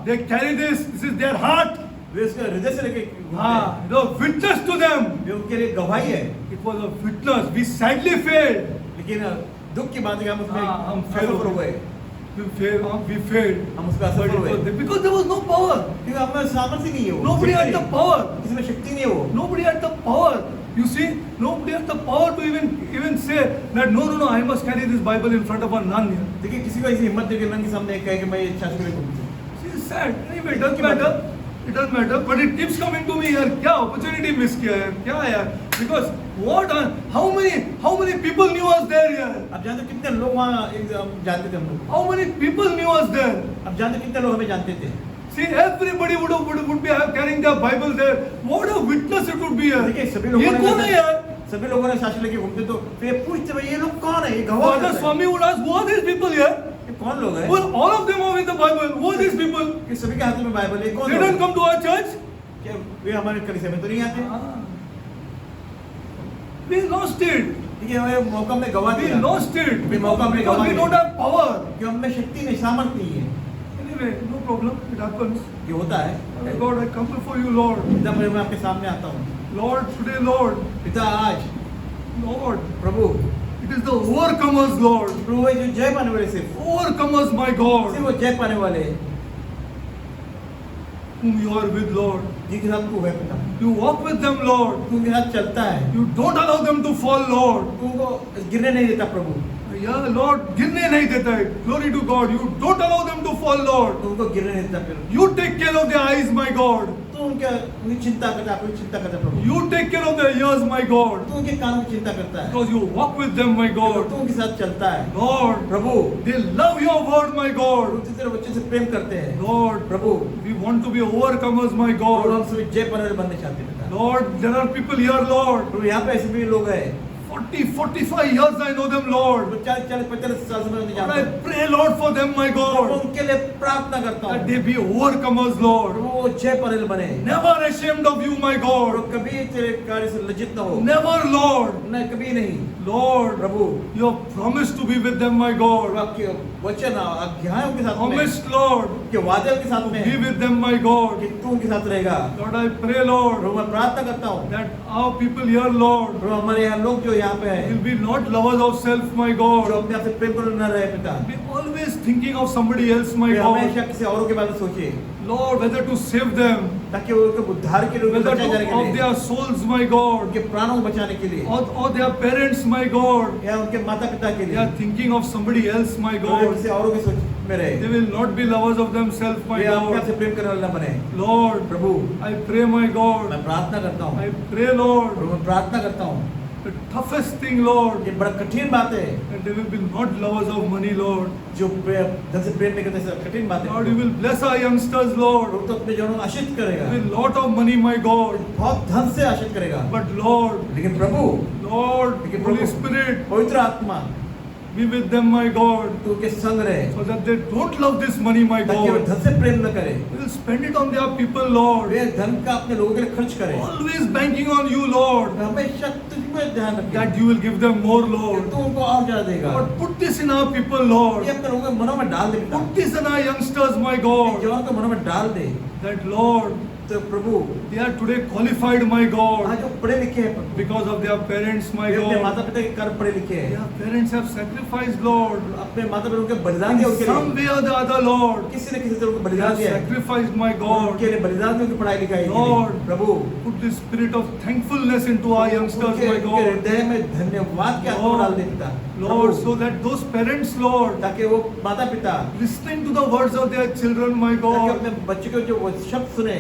They carry this. This is their heart. वे उसके हृदय से लेके घूमते हैं, The witness to them. वे उनके लिए गवाही है। It was a witness. We sadly failed. लेकिन दुख की बात है कि हम उसमें हम fail असफल हुए, We failed. हम उसमें असफल हुए, Because there was no power. क्योंकि हमें सामर्थ्य नहीं है वो, Nobody had the power. किसी में शक्ति नहीं है वो। Nobody had the power. You see, nobody had the power to even say that no, I must carry this Bible in front of a nun here. देखिए किसी को ऐसी हिम्मत नहीं कि नन के सामने कहे कि मैं ये शासक को लेके घूमती हूँ। See, it's sad. Anyway, it doesn't matter. It doesn't matter. But it keeps coming to me here. क्या opportunity miss किया है? क्या यार? Because how many people knew us there here? आप जानते हो कितने लोग वहाँ जानते थे हम लोग? How many people knew us there? आप जानते हो कितने लोग हमें जानते थे? See, everybody would be carrying their Bible there. What a witness it would be here. देखिए सभी ये लोगों कौन है यार? सभी लोगों ने शासक लेके घूमते तो फिर पूछते भाई ये लोग कौन है, ये गवाह Father Swami would ask, who are these people here? ये कौन लोग हैं? Well, all of them are with the Bible. Who are these people? कि सभी के हाथ में बाइबल है, कौन They लोग don't हैं? come to our church. क्या वे हमारे कलीसिया में तो नहीं आते? We lost it. देखिए हमें मौका में गवा We दिया lost it ये मौका हमने because गवा we दिया don't have power. कि हमें शक्ति नहीं, सामर्थ्य नहीं है। Anyway, no problem. It happens. ये होता है। Lord, I come before you, Lord. पिता मैं आपके सामने आता हूँ। Lord, today, Lord. पिता आज Lord, Prabhu it is the overcomers, Lord. प्रभु है जो जय पाने वाले, सिर्फ Overcomers, my God, वो जय पाने वाले whom you are with, Lord. जिनके साथ तू है पिता, You walk with them, Lord. तू उनके साथ चलता है, You don't allow them to fall, Lord. तू उनको गिरने नहीं देता प्रभु, Yeah, Lord, गिरने नहीं देता है. Glory to God. You don't allow them to fall, Lord. तू उनको गिरने नहीं देता प्रभु, You take care of their eyes, my God. तू उनकी चिंता करता, अपनी चिंता करता प्रभु, You take care of their ears, my God. तू उनके कानों की चिंता करता है, Because you walk with them, my तू God. उनके साथ चलता है Lord, Prabhu, they love your word, my God. तू तेरे बच्चे से प्रेम करते हैं Lord, Prabhu, we want to be overcomers, my Prabhu God. हम सभी जय पाने वाले बनने चाहते हैं पिता। Lord, there are people here, Lord. प्रभु यहाँ पे ऐसे भी लोग हैं, 40, 45 years I know them, Lord. 40-45 साल से मैं उन्हें And जानता I हूँ, pray, Lord, for them, my Prabhu God. उनके लिए प्रार्थना करता That हूँ, they be overcomers, Lord. प्रभु वो जय पाने वाले बने, Never ashamed of you, my और God. कभी तेरे कार्य से लज्जित न हो, Never, Lord. न कभी नहीं Lord, Prabhu, you have promised to be with them, my और God. आपके वचन आज्ञाएं उनके साथ में, Promised, Lord, के वादे उनके साथ में be है, with them, my God. कि तू उनके साथ रहेगा। Lord, I pray, Lord, प्रभु मैं प्रार्थना करता हूँ, that our people here, Lord, प्रभु हमारे यहाँ लोग जो यहाँ पे will हैं, be not lovers of self, my जो God. अपने आप से प्रेम कर न रहे पिता, Be always thinking of somebody else, my way God. हमेशा किसी औरों के बारे में सोचे, Lord, whether to save them, ताकि वो उनके उद्धार के लिए, उनको whether बचाए जाने to के of लिए, their souls, my God, उनके प्राणों को बचाने के लिए, or their parents, my God. या उनके माता पिता के They लिए, are thinking of somebody else, my way God. किसी औरों की सोच में रहे, They will not be lovers of themselves, my वे अपने आप God. से प्रेम करने वाले न बने। Lord, Prabhu I pray, my God. मैं प्रार्थना करता हूँ, I pray, Lord, प्रभु मैं प्रार्थना करता हूँ, the toughest thing, Lord, ये बड़ा कठिन बात है, that they will be not lovers of money, Lord. जो धन से प्रेम नहीं करते, सब कठिन बात Lord, you है। will bless our youngsters, Lord, प्रभु तो अपने जनों को आशीष करेगा, with lot of money, my God. बहुत धन से आशीष करेगा, But Lord, लेकिन प्रभु Lord, लेकिन Holy प्रभु, Spirit, पवित्र आत्मा be with them, my God, तू उनके संग रहे, so that they don't love this money, my ताकि वो God. धन से प्रेम न करे, They will spend it on their people, Lord. वे धन का अपने लोगों के लिए खर्च करे, Always banking on you, Lord, हमेशा तुझ पे ध्यान रखे, that you will give them more, कि Lord. तू उनको और ज्यादा देगा। Lord, put this in our people, Lord. ये अपने लोगों के मनों में डाल दे पिता, Put this in our youngsters, my God. जवान के मनों में डाल दे, That, Lord, तो प्रभु they are today qualified, my God, आज जो पढ़े लिखे हैं प्रभु, because of their parents, my वे अपने God. माता पिता के कर्म पढ़े लिखे हैं, Their parents have sacrificed, Lord. अपने माता पिता के बलिदान दिया In उनके some लिए, way or the other, Lord. किसी न किसी तरह उनको They बलिदान have दिया है, sacrificed, my और God. उनके लिए बलिदान दिया, उनकी पढ़ाई लिखाई के लिए। Lord, Prabhu Put this spirit of thankfulness into our youngsters, उनके my उनके God. हृदय में धन्यवाद के आत्मा Lord, डाल दे पिता, Lord, Prabhu, so that those parents, Lord, ताकि वो माता पिता, listening to the words of their children, my ताकि God, अपने बच्चे को जो वो शब्द सुने,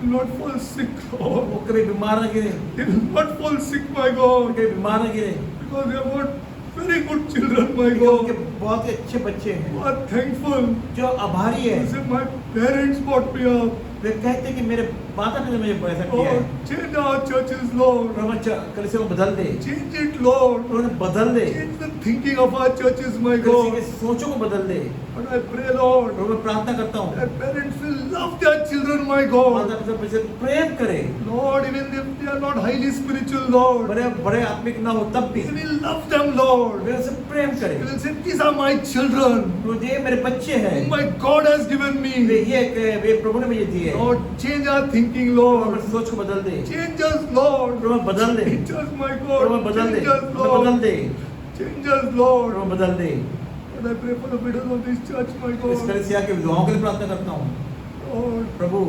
will not fall sick, Lord. वो कभी बीमार न गिरे, They will not fall sick, my God, कभी बीमार न गिरे, because they have got very good children, my क्योंकि उनके God. बहुत ही अच्छे बच्चे हैं, Who are thankful. जो आभारी They है, say, my parents brought me up. वे कहते हैं कि मेरे माता पिता ने मुझे ऐसा किया है, Lord, change our churches, Lord. प्रभु कलिसिया को बदल दे, Change it, Lord. उन्हें बदल दे, Change the thinking of our churches, my कलिसिया की God. सोचों को बदल दे। But I pray, Lord, प्रभु मैं प्रार्थना करता हूँ, that parents will love their children, my God. माता पिता मुझसे प्रेम करे, Lord, even if they are not highly spiritual, Lord, बड़े बड़े आत्मिक ना हो तब भी they will love them, Lord. वे उनसे प्रेम करे। They will say, these are my children, प्रभु ये मेरे बच्चे हैं, whom my God has given way me. वे प्रभु ने मुझे दिए, Lord, change our thinking, Prabhu Lord. मेरी सोच को बदल दे, Change us, Lord. प्रभु बदल दे, Change us, my Prabhu God. बदल दे, Change us, प्रभु बदल Lord. दे, Change us, Lord. प्रभु बदल दे। And I pray for the widows of this church, my इस God. कलिसिया के विधवाओं के लिए प्रार्थना करता हूँ, Lord, Prabhu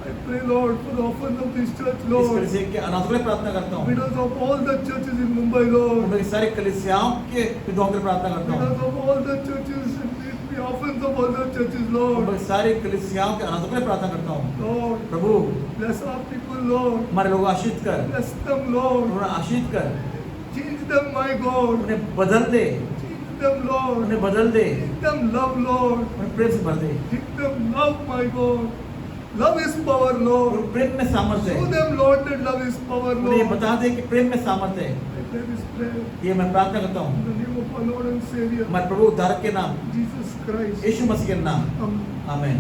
I pray, Lord, for the orphans of this church, इस Lord. कलिसिया के अनाथों के लिए प्रार्थना करता हूँ, Widows of all the churches in Mumbai, Lord. मैं सारी कलिसियाओं के विधवाओं के लिए प्रार्थना करता हूँ, Widows of all the churches, and the orphans of all the churches, Lord. मैं सारी कलिसियाओं के अनाथों के लिए प्रार्थना करता हूँ, Lord, Prabhu bless our people, Lord. हमारे लोग आशीष कर, Bless them, Lord. उन्हें आशीष कर, Change them, my God. उन्हें बदल दे, Change them, Lord. उन्हें बदल दे, Give them love, Lord. उन्हें प्रेम से भर दे, Give them love, my God. Love is power, और Lord. प्रेम में सामर्थ्य Show है, them, Lord, that love is power, उन्हें ये Lord. बता दे कि प्रेम में सामर्थ्य है। I pray this prayer ये मैं प्रार्थना करता in हूँ the name of our Lord and Savior, हमारे प्रभु उद्धारक के नाम Jesus Christ. यीशु मसीह के नाम, Amen. आमीन।